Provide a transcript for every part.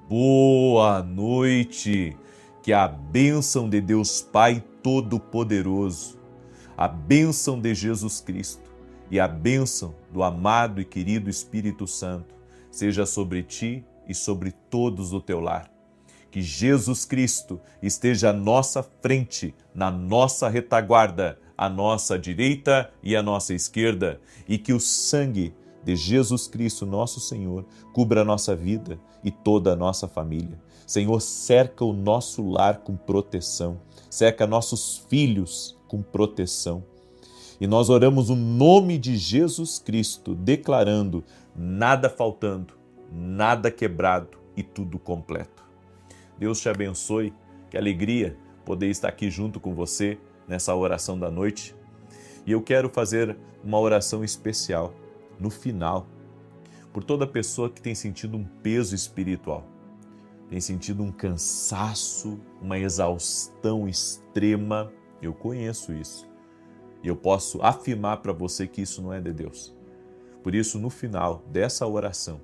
Boa noite, que a bênção de Deus Pai Todo-Poderoso, a bênção de Jesus Cristo e a bênção do amado e querido Espírito Santo seja sobre ti e sobre todos do teu lar. Que Jesus Cristo esteja à nossa frente, na nossa retaguarda, à nossa direita e à nossa esquerda, e que o sangue de Jesus Cristo, nosso Senhor, cubra a nossa vida e toda a nossa família. Senhor, cerca o nosso lar com proteção, cerca nossos filhos com proteção. E nós oramos o nome de Jesus Cristo, declarando nada faltando, nada quebrado e tudo completo. Deus te abençoe, que alegria poder estar aqui junto com você nessa oração da noite. E eu quero fazer uma oração especial no final, por toda pessoa que tem sentido um peso espiritual, tem sentido um cansaço, uma exaustão extrema. Eu conheço isso e eu posso afirmar para você que isso não é de Deus. Por isso, no final dessa oração,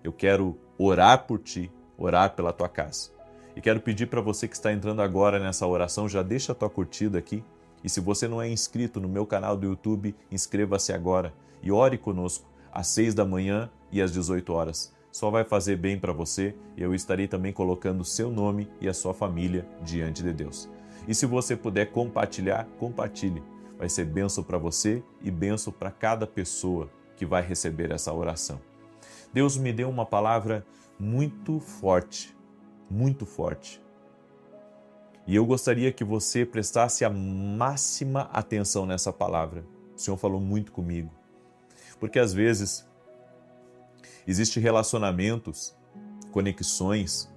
eu quero orar por ti, orar pela tua casa. E quero pedir para você que está entrando agora nessa oração, já deixa a tua curtida aqui. E se você não é inscrito no meu canal do YouTube, inscreva-se agora e ore conosco às 6 da manhã e às 18 horas. Só vai fazer bem para você e eu estarei também colocando o seu nome e a sua família diante de Deus. E se você puder compartilhar, compartilhe. Vai ser bênção para você e bênção para cada pessoa que vai receber essa oração. Deus me deu uma palavra muito forte, muito forte. E eu gostaria que você prestasse a máxima atenção nessa palavra. O Senhor falou muito comigo. Porque às vezes existem relacionamentos, conexões,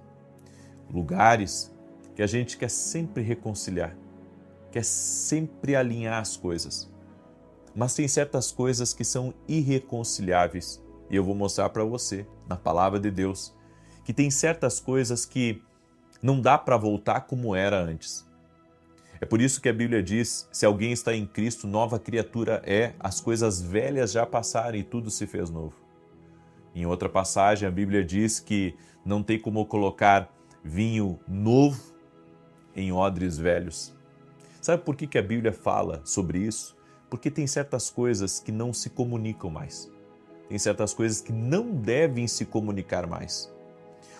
lugares que a gente quer sempre reconciliar, quer sempre alinhar as coisas. Mas tem certas coisas que são irreconciliáveis. E eu vou mostrar para você, na palavra de Deus, que tem certas coisas que não dá para voltar como era antes. É por isso que a Bíblia diz, se alguém está em Cristo, nova criatura é, as coisas velhas já passaram e tudo se fez novo. Em outra passagem, a Bíblia diz que não tem como colocar vinho novo em odres velhos. Sabe por que a Bíblia fala sobre isso? Porque tem certas coisas que não se comunicam mais. Tem certas coisas que não devem se comunicar mais.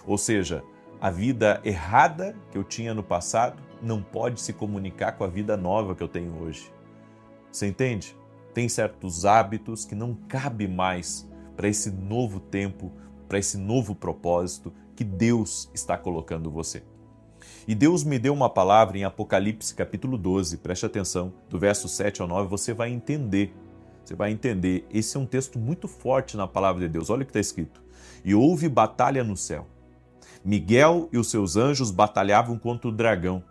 Ou seja, a vida errada que eu tinha no passado não pode se comunicar com a vida nova que eu tenho hoje. Você entende? Tem certos hábitos que não cabem mais para esse novo tempo, para esse novo propósito que Deus está colocando você. E Deus me deu uma palavra em Apocalipse capítulo 12, preste atenção, do verso 7 ao 9, você vai entender. Você vai entender. Esse é um texto muito forte na palavra de Deus. Olha o que está escrito. E houve batalha no céu. Miguel e os seus anjos batalhavam contra o dragão.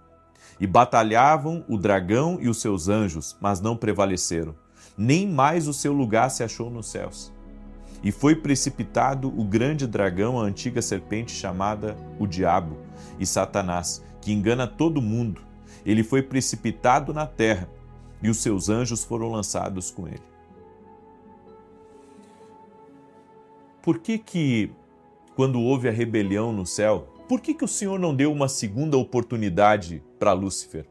E batalhavam o dragão e os seus anjos, mas não prevaleceram. Nem mais o seu lugar se achou nos céus. E foi precipitado o grande dragão, a antiga serpente chamada o Diabo e Satanás, que engana todo mundo. Ele foi precipitado na terra e os seus anjos foram lançados com ele. Por que quando houve a rebelião no céu, por que o Senhor não deu uma segunda oportunidade para Lúcifer?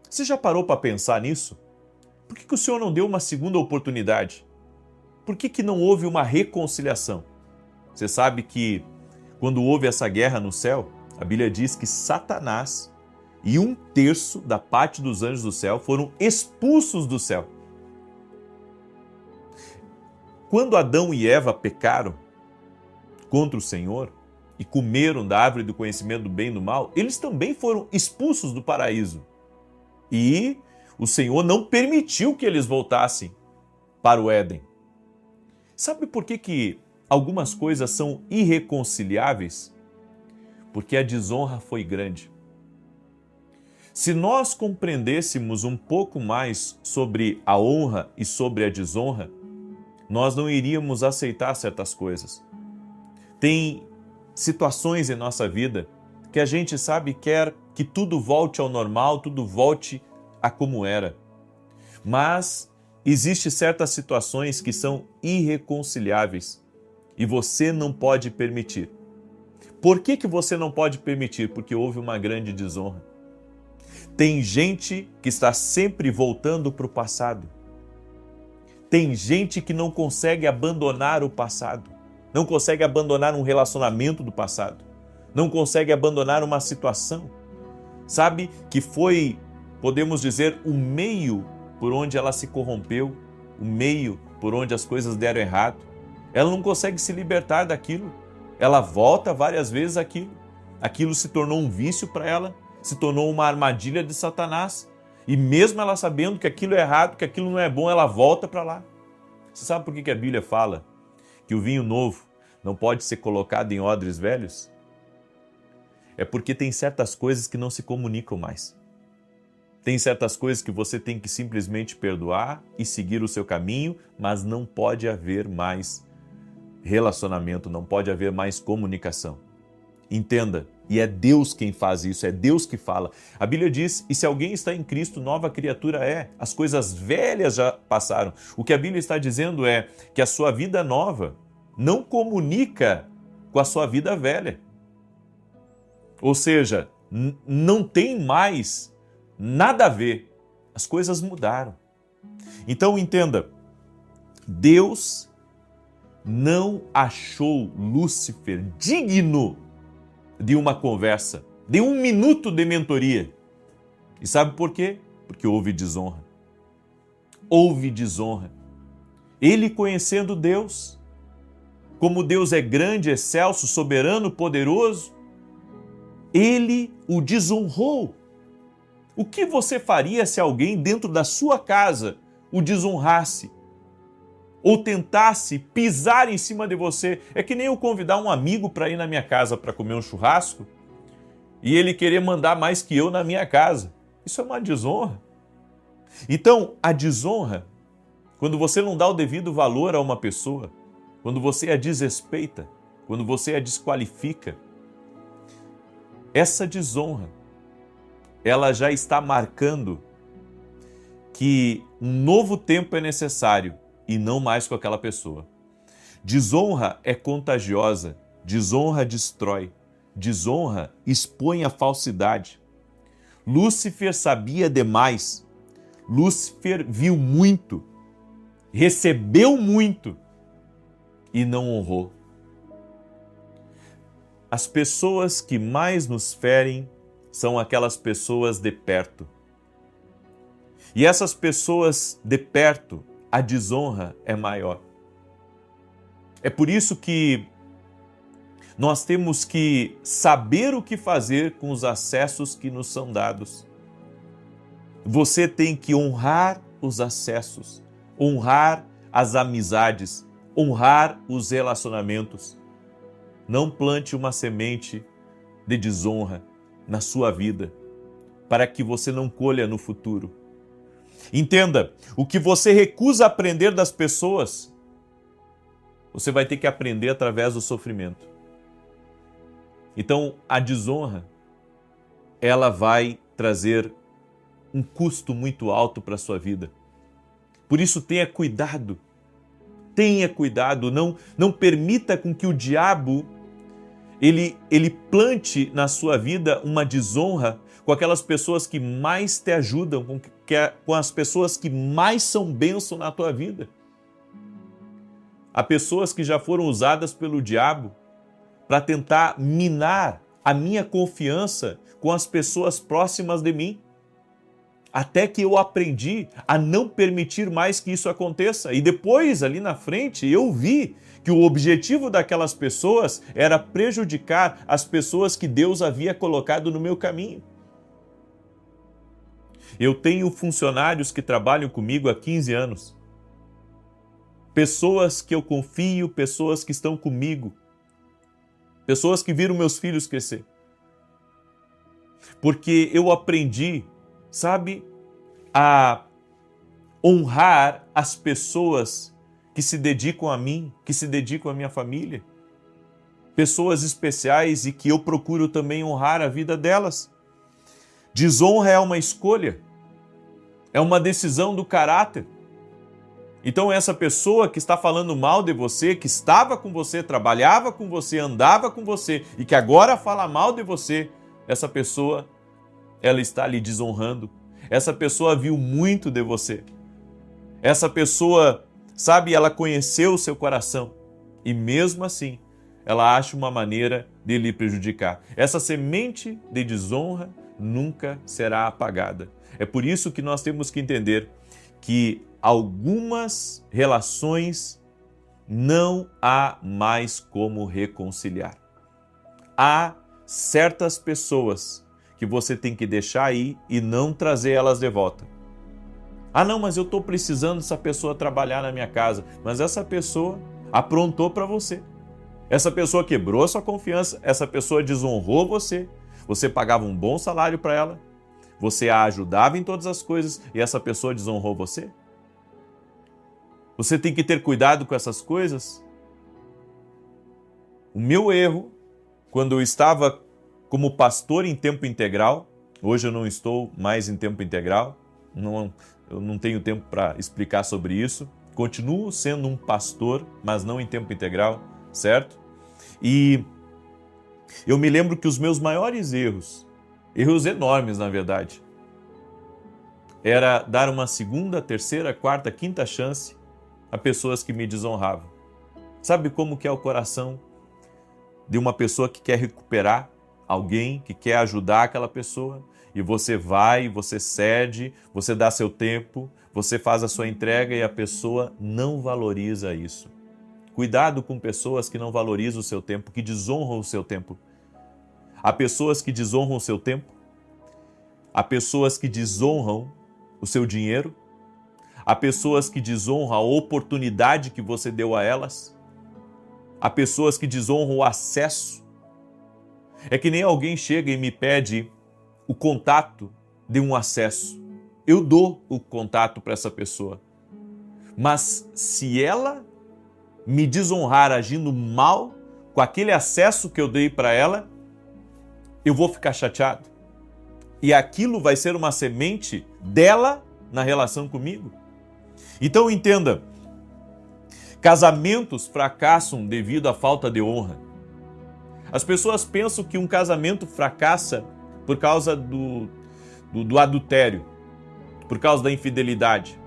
Você já parou para pensar nisso? Por que o Senhor não deu uma segunda oportunidade? Por que não houve uma reconciliação? Você sabe que quando houve essa guerra no céu, a Bíblia diz que Satanás e 1/3 da parte dos anjos do céu foram expulsos do céu. Quando Adão e Eva pecaram contra o Senhor e comeram da árvore do conhecimento do bem e do mal, eles também foram expulsos do paraíso. E o Senhor não permitiu que eles voltassem para o Éden. Sabe por que algumas coisas são irreconciliáveis? Porque a desonra foi grande. Se nós compreendêssemos um pouco mais sobre a honra e sobre a desonra, nós não iríamos aceitar certas coisas. Tem situações em nossa vida que a gente sabe quer que tudo volte ao normal, tudo volte a como era. Mas existem certas situações que são irreconciliáveis e você não pode permitir. Por que você não pode permitir? Porque houve uma grande desonra. Tem gente que está sempre voltando para o passado. Tem gente que não consegue abandonar o passado. Não consegue abandonar um relacionamento do passado. Não consegue abandonar uma situação. Sabe que foi, podemos dizer, o meio por onde ela se corrompeu, o meio por onde as coisas deram errado. Ela não consegue se libertar daquilo. Ela volta várias vezes àquilo. Aquilo se tornou um vício para ela, se tornou uma armadilha de Satanás. E mesmo ela sabendo que aquilo é errado, que aquilo não é bom, ela volta para lá. Você sabe por que a Bíblia fala que o vinho novo não pode ser colocado em odres velhos? É porque tem certas coisas que não se comunicam mais. Tem certas coisas que você tem que simplesmente perdoar e seguir o seu caminho, mas não pode haver mais relacionamento, não pode haver mais comunicação. Entenda, e é Deus quem faz isso, é Deus que fala. A Bíblia diz, e se alguém está em Cristo, nova criatura é. As coisas velhas já passaram. O que a Bíblia está dizendo é que a sua vida nova não comunica com a sua vida velha. Ou seja, não tem mais nada a ver. As coisas mudaram. Então entenda, Deus não achou Lúcifer digno de uma conversa, de 1 minuto de mentoria. E sabe por quê? Porque houve desonra. Houve desonra. Ele conhecendo Deus, como Deus é grande, excelso, soberano, poderoso, ele o desonrou. O que você faria se alguém dentro da sua casa o desonrasse? Ou tentasse pisar em cima de você? É que nem eu convidar um amigo para ir na minha casa para comer um churrasco e ele querer mandar mais que eu na minha casa. Isso é uma desonra. Então, a desonra, quando você não dá o devido valor a uma pessoa, quando você a desrespeita, quando você a desqualifica, essa desonra, ela já está marcando que um novo tempo é necessário e não mais com aquela pessoa. Desonra é contagiosa, desonra destrói, desonra expõe a falsidade. Lúcifer sabia demais, Lúcifer viu muito, recebeu muito e não honrou. As pessoas que mais nos ferem são aquelas pessoas de perto. E essas pessoas de perto, a desonra é maior. É por isso que nós temos que saber o que fazer com os acessos que nos são dados. Você tem que honrar os acessos, honrar as amizades, honrar os relacionamentos. Não plante uma semente de desonra na sua vida, para que você não colha no futuro. Entenda, o que você recusa aprender das pessoas, você vai ter que aprender através do sofrimento. Então, a desonra, ela vai trazer um custo muito alto para a sua vida. Por isso, tenha cuidado, não permita com que o diabo ele plante na sua vida uma desonra com aquelas pessoas que mais te ajudam, com as pessoas que mais são bênção na tua vida. Há pessoas que já foram usadas pelo diabo para tentar minar a minha confiança com as pessoas próximas de mim. Até que eu aprendi a não permitir mais que isso aconteça. E depois, ali na frente, eu vi que o objetivo daquelas pessoas era prejudicar as pessoas que Deus havia colocado no meu caminho. Eu tenho funcionários que trabalham comigo há 15 anos. Pessoas que eu confio, pessoas que estão comigo. Pessoas que viram meus filhos crescer. Porque eu aprendi, sabe, a honrar as pessoas que se dedicam a mim, que se dedicam à minha família. Pessoas especiais e que eu procuro também honrar a vida delas. Desonra é uma escolha, é uma decisão do caráter. Então essa pessoa que está falando mal de você, que estava com você, trabalhava com você, andava com você e que agora fala mal de você, essa pessoa, ela está lhe desonrando. Essa pessoa viu muito de você. Essa pessoa, sabe, ela conheceu o seu coração e mesmo assim, ela acha uma maneira de lhe prejudicar. Essa semente de desonra nunca será apagada. É por isso que nós temos que entender que algumas relações não há mais como reconciliar. Há certas pessoas que você tem que deixar aí e não trazer elas de volta. Ah, não, mas eu estou precisando dessa pessoa trabalhar na minha casa. Mas essa pessoa aprontou para você. Essa pessoa quebrou a sua confiança, essa pessoa desonrou você. Você pagava um bom salário para ela, você a ajudava em todas as coisas e essa pessoa desonrou você. Você tem que ter cuidado com essas coisas. O meu erro, quando eu estava como pastor em tempo integral, hoje eu não estou mais em tempo integral, eu não tenho tempo para explicar sobre isso, continuo sendo um pastor, mas não em tempo integral, certo? E eu me lembro que os meus maiores erros enormes na verdade, era dar uma segunda, terceira, quarta, quinta chance a pessoas que me desonravam. Sabe como que é o coração de uma pessoa que quer recuperar alguém, que quer ajudar aquela pessoa? E você vai, você cede, você dá seu tempo, você faz a sua entrega e a pessoa não valoriza isso. Cuidado com pessoas que não valorizam o seu tempo, que desonram o seu tempo. Há pessoas que desonram o seu tempo, há pessoas que desonram o seu dinheiro, há pessoas que desonram a oportunidade que você deu a elas, há pessoas que desonram o acesso. É que nem alguém chega e me pede o contato de um acesso. Eu dou o contato para essa pessoa. Mas se ela me desonrar agindo mal com aquele acesso que eu dei para ela, eu vou ficar chateado. E aquilo vai ser uma semente dela na relação comigo. Então entenda, casamentos fracassam devido à falta de honra. As pessoas pensam que um casamento fracassa por causa do adultério, por causa da infidelidade.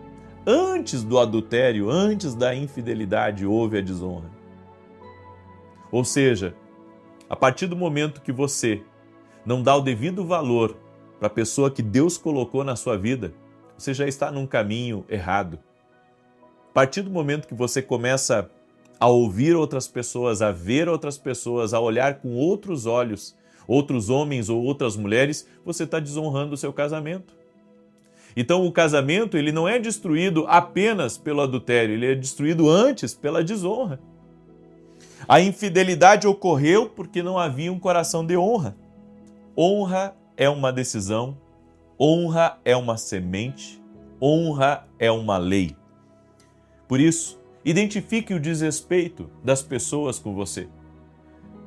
Antes do adultério, antes da infidelidade, houve a desonra. Ou seja, a partir do momento que você não dá o devido valor para a pessoa que Deus colocou na sua vida, você já está num caminho errado. A partir do momento que você começa a ouvir outras pessoas, a ver outras pessoas, a olhar com outros olhos, outros homens ou outras mulheres, você está desonrando o seu casamento. Então o casamento ele não é destruído apenas pelo adultério, ele é destruído antes pela desonra. A infidelidade ocorreu porque não havia um coração de honra. Honra é uma decisão, honra é uma semente, honra é uma lei. Por isso, identifique o desrespeito das pessoas com você.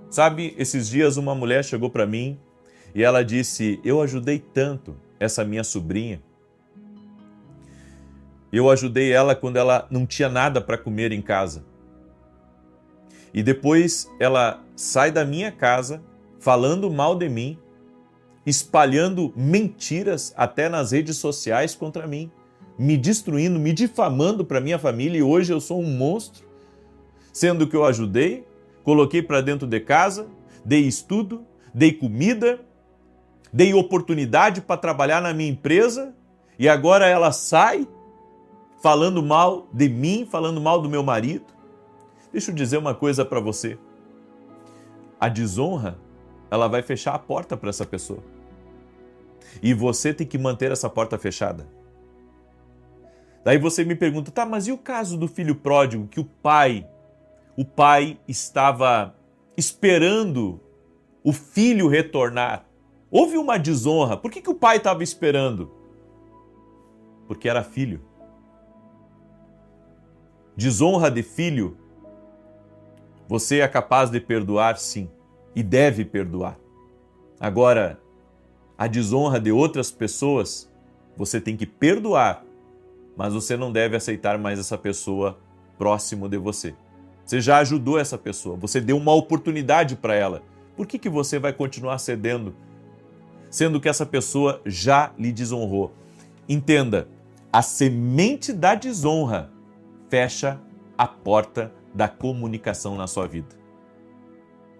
Sabe, esses dias uma mulher chegou para mim e ela disse: eu ajudei tanto essa minha sobrinha. Eu ajudei ela quando ela não tinha nada para comer em casa. E depois ela sai da minha casa falando mal de mim, espalhando mentiras até nas redes sociais contra mim, me destruindo, me difamando para minha família, e hoje eu sou um monstro, sendo que eu ajudei, coloquei para dentro de casa, dei estudo, dei comida, dei oportunidade para trabalhar na minha empresa, e agora ela sai falando mal de mim, falando mal do meu marido. Deixa eu dizer uma coisa para você. A desonra, ela vai fechar a porta para essa pessoa. E você tem que manter essa porta fechada. Daí você me pergunta, tá, mas e o caso do filho pródigo, que o pai estava esperando o filho retornar? Houve uma desonra. Por que o pai estava esperando? Porque era filho. Desonra de filho, você é capaz de perdoar, sim, e deve perdoar. Agora, a desonra de outras pessoas, você tem que perdoar, mas você não deve aceitar mais essa pessoa próximo de você. Você já ajudou essa pessoa, você deu uma oportunidade para ela. Por que você vai continuar cedendo, sendo que essa pessoa já lhe desonrou? Entenda, a semente da desonra fecha a porta da comunicação na sua vida.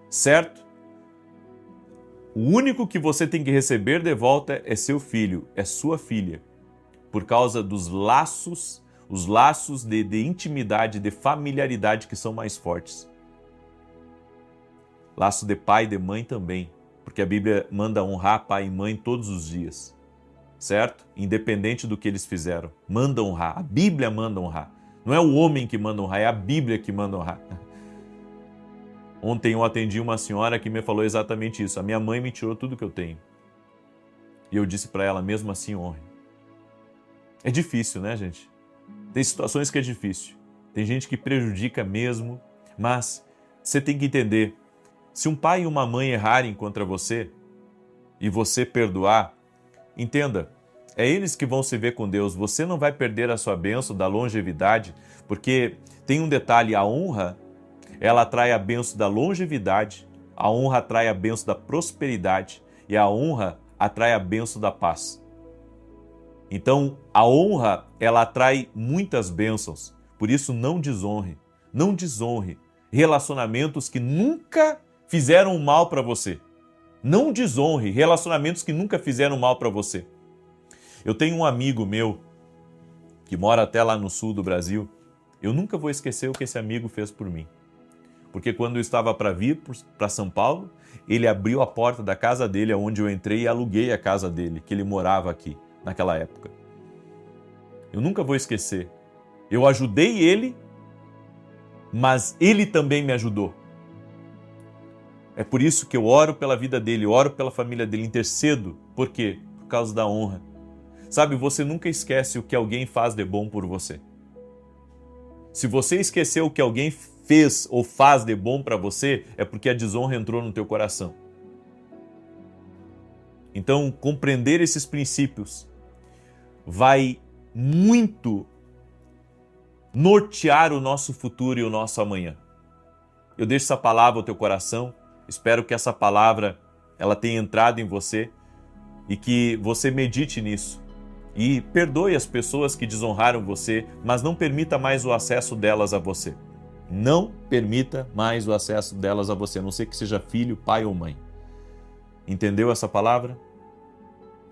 Certo? O único que você tem que receber de volta é seu filho, é sua filha, por causa dos laços, os laços de intimidade, de familiaridade que são mais fortes. Laço de pai e de mãe também, porque a Bíblia manda honrar pai e mãe todos os dias, certo? Independente do que eles fizeram, manda honrar, a Bíblia manda honrar. Não é o homem que manda honrar, é a Bíblia que manda honrar. Ontem eu atendi uma senhora que me falou exatamente isso. A minha mãe me tirou tudo que eu tenho. E eu disse para ela, mesmo assim, honre. É difícil, né, gente? Tem situações que é difícil. Tem gente que prejudica mesmo, mas você tem que entender, se um pai e uma mãe errarem contra você e você perdoar, entenda, é eles que vão se ver com Deus. Você não vai perder a sua bênção da longevidade, porque tem um detalhe, a honra, ela atrai a bênção da longevidade, a honra atrai a bênção da prosperidade e a honra atrai a bênção da paz. Então, a honra, ela atrai muitas bênçãos, por isso não desonre relacionamentos que nunca fizeram mal para você. Não desonre relacionamentos que nunca fizeram mal para você. Eu tenho um amigo meu que mora até lá no sul do Brasil. Eu nunca vou esquecer o que esse amigo fez por mim. Porque quando eu estava para vir para São Paulo, ele abriu a porta da casa dele, onde eu entrei e aluguei a casa dele, que ele morava aqui, naquela época. Eu nunca vou esquecer. Eu ajudei ele, mas ele também me ajudou. É por isso que eu oro pela vida dele, oro pela família dele, intercedo. Por quê? Por causa da honra. Sabe, você nunca esquece o que alguém faz de bom por você. Se você esqueceu o que alguém fez ou faz de bom para você, é porque a desonra entrou no teu coração. Então, compreender esses princípios vai muito nortear o nosso futuro e o nosso amanhã. Eu deixo essa palavra ao teu coração, espero que essa palavra ela tenha entrado em você e que você medite nisso. E perdoe as pessoas que desonraram você, mas não permita mais o acesso delas a você. Não permita mais o acesso delas a você, a não ser que seja filho, pai ou mãe. Entendeu essa palavra?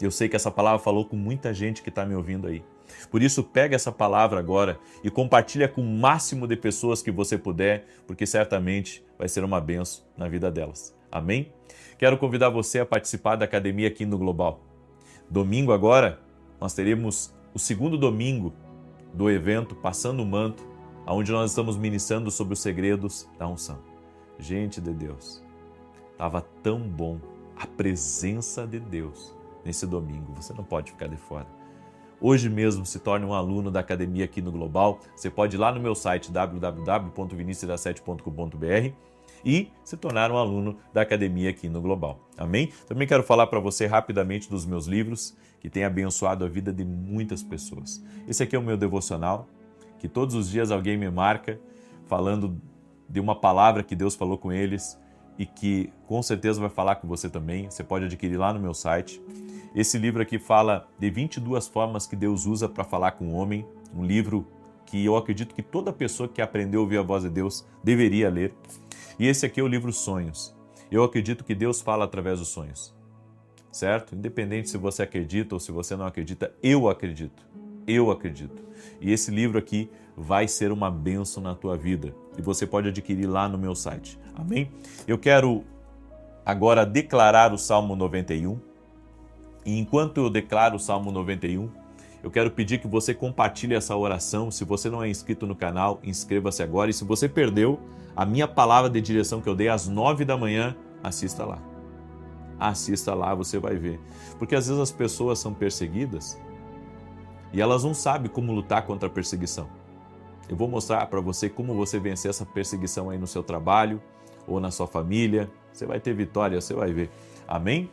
Eu sei que essa palavra falou com muita gente que está me ouvindo aí. Por isso, pega essa palavra agora e compartilha com o máximo de pessoas que você puder, porque certamente vai ser uma bênção na vida delas. Amém? Quero convidar você a participar da academia aqui no Global. Domingo agora, nós teremos o segundo domingo do evento Passando o Manto, onde nós estamos ministrando sobre os segredos da unção. Gente de Deus, estava tão bom a presença de Deus nesse domingo, você não pode ficar de fora. Hoje mesmo se torne um aluno da academia aqui no Global, você pode ir lá no meu site www.vinicius17.com.br e se tornar um aluno da academia aqui no Global. Amém? Também quero falar para você rapidamente dos meus livros, que têm abençoado a vida de muitas pessoas. Esse aqui é o meu devocional, que todos os dias alguém me marca falando de uma palavra que Deus falou com eles e que com certeza vai falar com você também. Você pode adquirir lá no meu site. Esse livro aqui fala de 22 formas que Deus usa para falar com o homem. Um livro que eu acredito que toda pessoa que aprendeu a ouvir a voz de Deus deveria ler. E esse aqui é o livro Sonhos. Eu acredito que Deus fala através dos sonhos. Certo? Independente se você acredita ou se você não acredita, eu acredito. Eu acredito. E esse livro aqui vai ser uma bênção na tua vida. E você pode adquirir lá no meu site. Amém? Eu quero agora declarar o Salmo 91. E enquanto eu declaro o Salmo 91, eu quero pedir que você compartilhe essa oração. Se você não é inscrito no canal, inscreva-se agora. E se você perdeu a minha palavra de direção que eu dei às 9 da manhã, assista lá. Assista lá, você vai ver. Porque às vezes as pessoas são perseguidas e elas não sabem como lutar contra a perseguição. Eu vou mostrar para você como você vencer essa perseguição aí no seu trabalho ou na sua família. Você vai ter vitória, você vai ver. Amém?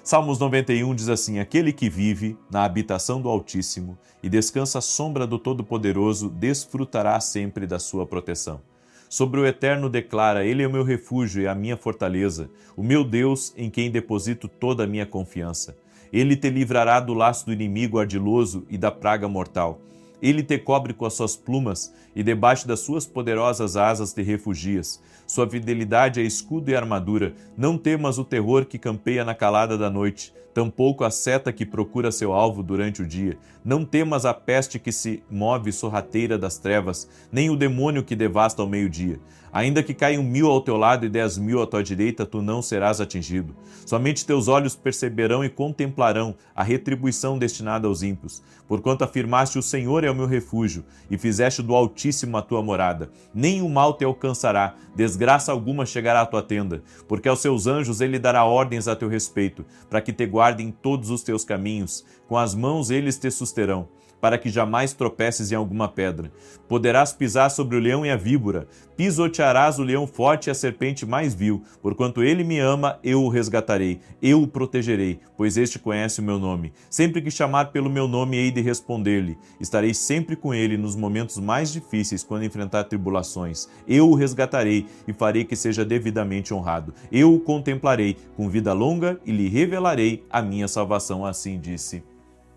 Salmos 91 diz assim: aquele que vive na habitação do Altíssimo e descansa à sombra do Todo-Poderoso desfrutará sempre da sua proteção. Sobre o Eterno declara: ele é o meu refúgio e a minha fortaleza, o meu Deus em quem deposito toda a minha confiança. Ele te livrará do laço do inimigo ardiloso e da praga mortal. Ele te cobre com as suas plumas e debaixo das suas poderosas asas te refugias. Sua fidelidade é escudo e armadura. Não temas o terror que campeia na calada da noite, tampouco a seta que procura seu alvo durante o dia. Não temas a peste que se move sorrateira das trevas, nem o demônio que devasta ao meio-dia. Ainda que caiam 1000 ao teu lado e 10.000 à tua direita, tu não serás atingido. Somente teus olhos perceberão e contemplarão a retribuição destinada aos ímpios. Porquanto afirmaste: o Senhor é o meu refúgio, e fizeste do Altíssimo a tua morada. Nem o mal te alcançará, desgraça alguma chegará à tua tenda, porque aos seus anjos ele dará ordens a teu respeito, para que te guardem em todos os teus caminhos. Com as mãos eles te susterão, para que jamais tropeces em alguma pedra. Poderás pisar sobre o leão e a víbora, pisotearás o leão forte e a serpente mais vil. Porquanto ele me ama, eu o resgatarei, eu o protegerei, pois este conhece o meu nome. Sempre que chamar pelo meu nome, hei de responder-lhe. Estarei sempre com ele nos momentos mais difíceis, quando enfrentar tribulações. Eu o resgatarei e farei que seja devidamente honrado. Eu o contemplarei com vida longa e lhe revelarei a minha salvação, assim disse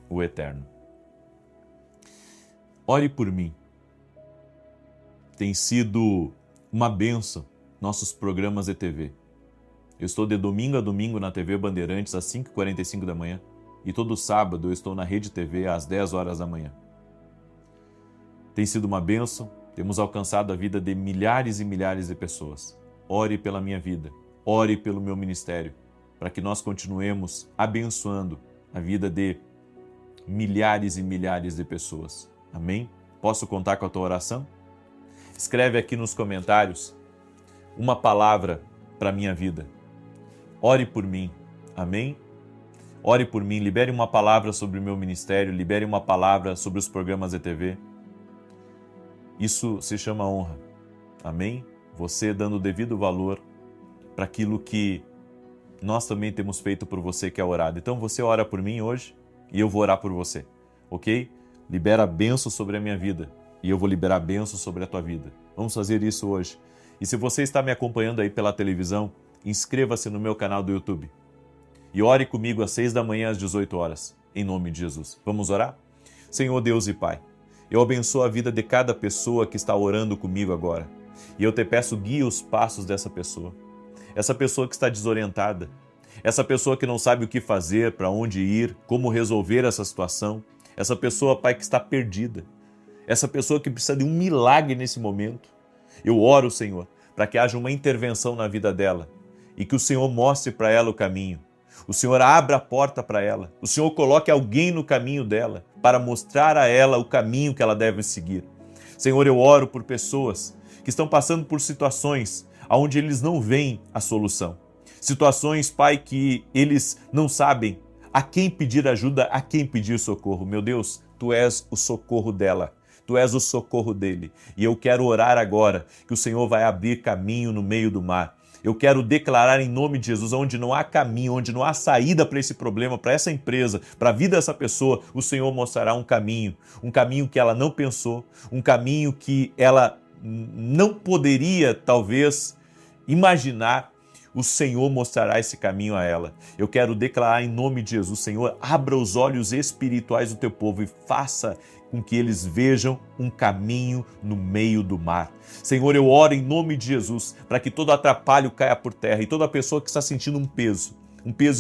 o Eterno. Ore por mim. Tem sido uma bênção nossos programas de TV. Eu estou de domingo a domingo na TV Bandeirantes às 5h45 da manhã e todo sábado eu estou na Rede TV às 10 horas da manhã. Tem sido uma bênção, temos alcançado a vida de milhares e milhares de pessoas. Ore pela minha vida, ore pelo meu ministério, para que nós continuemos abençoando a vida de milhares e milhares de pessoas. Amém? Posso contar com a tua oração? Escreve aqui nos comentários uma palavra para a minha vida. Ore por mim. Amém? Ore por mim, libere uma palavra sobre o meu ministério, libere uma palavra sobre os programas de TV. Isso se chama honra. Amém? Você dando o devido valor para aquilo que nós também temos feito por você, que é orado. Então você ora por mim hoje e eu vou orar por você. Ok? Libera a bênção sobre a minha vida e eu vou liberar a bênção sobre a tua vida. Vamos fazer isso hoje. E se você está me acompanhando aí pela televisão, inscreva-se no meu canal do YouTube. E ore comigo às 6 da manhã, às 18 horas, em nome de Jesus. Vamos orar? Senhor Deus e Pai, eu abençoo a vida de cada pessoa que está orando comigo agora. E eu te peço, guia os passos dessa pessoa. Essa pessoa que está desorientada. Essa pessoa que não sabe o que fazer, para onde ir, como resolver essa situação. Essa pessoa, Pai, que está perdida. Essa pessoa que precisa de um milagre nesse momento. Eu oro, Senhor, para que haja uma intervenção na vida dela e que o Senhor mostre para ela o caminho. O Senhor abra a porta para ela. O Senhor coloque alguém no caminho dela para mostrar a ela o caminho que ela deve seguir. Senhor, eu oro por pessoas que estão passando por situações onde eles não veem a solução. Situações, Pai, que eles não sabem a quem pedir ajuda, a quem pedir socorro. Meu Deus, Tu és o socorro dela. Tu és o socorro dele. E eu quero orar agora que o Senhor vai abrir caminho no meio do mar. Eu quero declarar em nome de Jesus, onde não há caminho, onde não há saída para esse problema, para essa empresa, para a vida dessa pessoa, o Senhor mostrará um caminho que ela não pensou, um caminho que ela não poderia, talvez, imaginar. O Senhor mostrará esse caminho a ela. Eu quero declarar em nome de Jesus, Senhor, abra os olhos espirituais do teu povo e faça com que eles vejam um caminho no meio do mar. Senhor, eu oro em nome de Jesus para que todo atrapalho caia por terra e toda pessoa que está sentindo um peso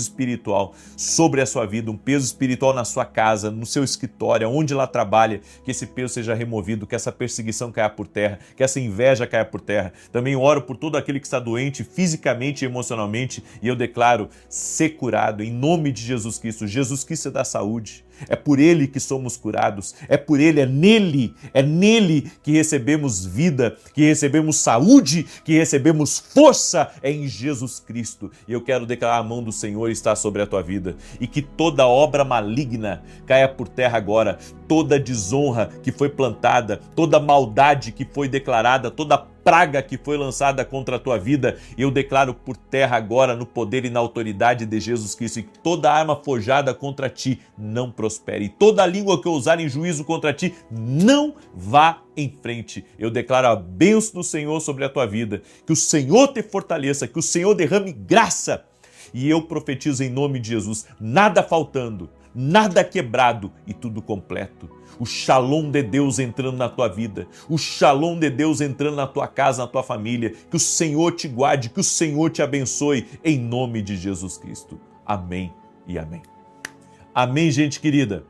espiritual sobre a sua vida, um peso espiritual na sua casa, no seu escritório, onde ela trabalha, que esse peso seja removido, que essa perseguição caia por terra, que essa inveja caia por terra. Também oro por todo aquele que está doente fisicamente e emocionalmente e eu declaro ser curado em nome de Jesus Cristo. Jesus Cristo é da saúde. É por Ele que somos curados, é por Ele, é nele que recebemos vida, que recebemos saúde, que recebemos força, é em Jesus Cristo. E eu quero declarar: a mão do Senhor está sobre a tua vida e que toda obra maligna caia por terra agora, toda desonra que foi plantada, toda maldade que foi declarada, toda praga que foi lançada contra a tua vida, eu declaro por terra agora, no poder e na autoridade de Jesus Cristo, que toda arma forjada contra ti não prospere, e toda língua que ousar em juízo contra ti não vá em frente. Eu declaro a bênção do Senhor sobre a tua vida, que o Senhor te fortaleça, que o Senhor derrame graça, e eu profetizo em nome de Jesus, nada faltando, nada quebrado e tudo completo. O shalom de Deus entrando na tua vida, o shalom de Deus entrando na tua casa, na tua família, que o Senhor te guarde, que o Senhor te abençoe, em nome de Jesus Cristo. Amém e amém. Amém, gente querida.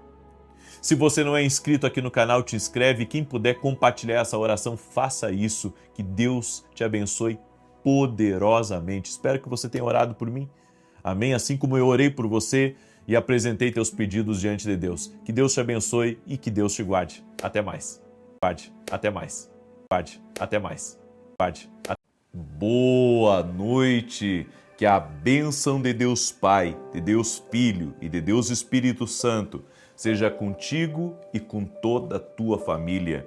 Se você não é inscrito aqui no canal, te inscreve. Quem puder compartilhar essa oração, faça isso. Que Deus te abençoe poderosamente. Espero que você tenha orado por mim. Amém? Assim como eu orei por você e apresentei teus pedidos diante de Deus. Que Deus te abençoe e que Deus te guarde. Até mais. Guarde. Até mais. Guarde. Até mais. Guarde. Boa noite. Que a bênção de Deus Pai, de Deus Filho e de Deus Espírito Santo seja contigo e com toda a tua família.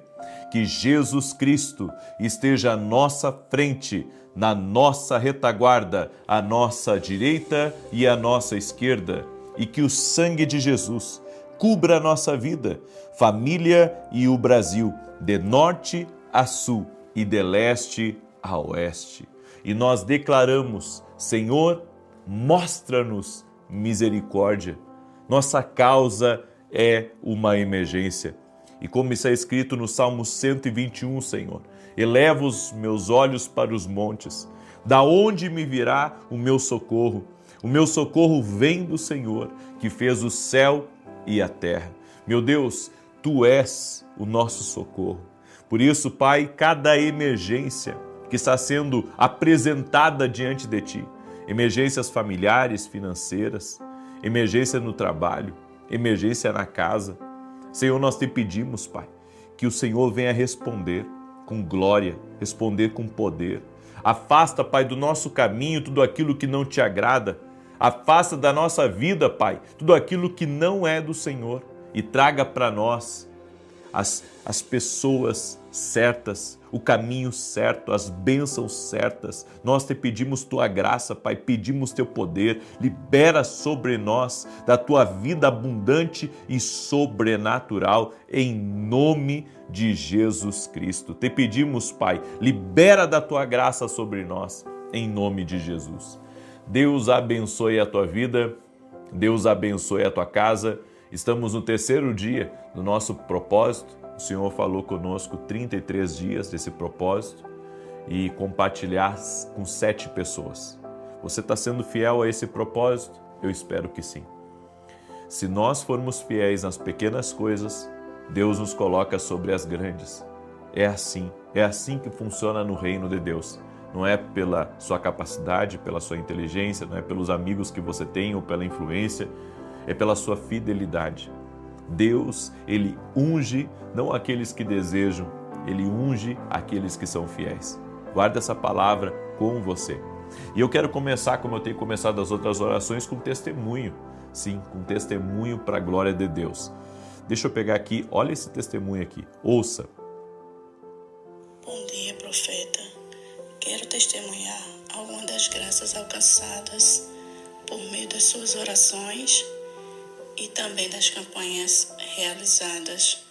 Que Jesus Cristo esteja à nossa frente, na nossa retaguarda, à nossa direita e à nossa esquerda. E que o sangue de Jesus cubra a nossa vida, família e o Brasil, de norte a sul e de leste a oeste. E nós declaramos, Senhor, mostra-nos misericórdia. Nossa causa é uma emergência. E como está escrito no Salmo 121, Senhor, eleva os meus olhos para os montes. Da onde me virá o meu socorro? O meu socorro vem do Senhor, que fez o céu e a terra. Meu Deus, Tu és o nosso socorro. Por isso, Pai, cada emergência que está sendo apresentada diante de Ti, emergências familiares, financeiras, emergência no trabalho, emergência na casa, Senhor, nós Te pedimos, Pai, que o Senhor venha responder com glória, responder com poder. Afasta, Pai, do nosso caminho tudo aquilo que não Te agrada. Afasta da nossa vida, Pai, tudo aquilo que não é do Senhor e traga para nós as pessoas certas, o caminho certo, as bênçãos certas. Nós Te pedimos Tua graça, Pai, pedimos Teu poder, libera sobre nós da Tua vida abundante e sobrenatural, em nome de Jesus Cristo. Te pedimos, Pai, libera da Tua graça sobre nós, em nome de Jesus. Deus abençoe a tua vida, Deus abençoe a tua casa. Estamos no terceiro dia do nosso propósito. O Senhor falou conosco 33 dias desse propósito e compartilhar com 7 pessoas. Você está sendo fiel a esse propósito? Eu espero que sim. Se nós formos fiéis nas pequenas coisas, Deus nos coloca sobre as grandes. É assim que funciona no reino de Deus. Não é pela sua capacidade, pela sua inteligência, não é pelos amigos que você tem ou pela influência, é pela sua fidelidade. Deus, Ele unge não aqueles que desejam, Ele unge aqueles que são fiéis. Guarda essa palavra com você. E eu quero começar, como eu tenho começado as outras orações, com testemunho. Sim, com testemunho para a glória de Deus. Deixa eu pegar aqui, olha esse testemunho aqui, ouça. Bom dia, profeta. Quero testemunhar algumas das graças alcançadas por meio das suas orações e também das campanhas realizadas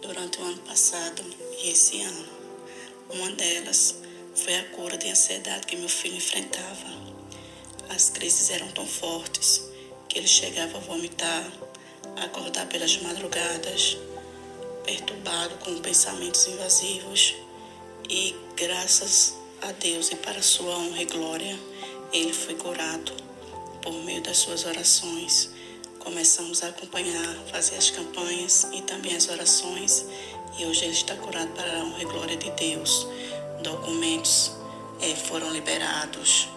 durante o ano passado e esse ano. Uma delas foi a cura de ansiedade que meu filho enfrentava. As crises eram tão fortes que ele chegava a vomitar, a acordar pelas madrugadas, perturbado com pensamentos invasivos, e graças a Deus e para sua honra e glória, ele foi curado por meio das suas orações. Começamos a acompanhar, fazer as campanhas e também as orações, e hoje ele está curado para a honra e glória de Deus. Documentos foram liberados,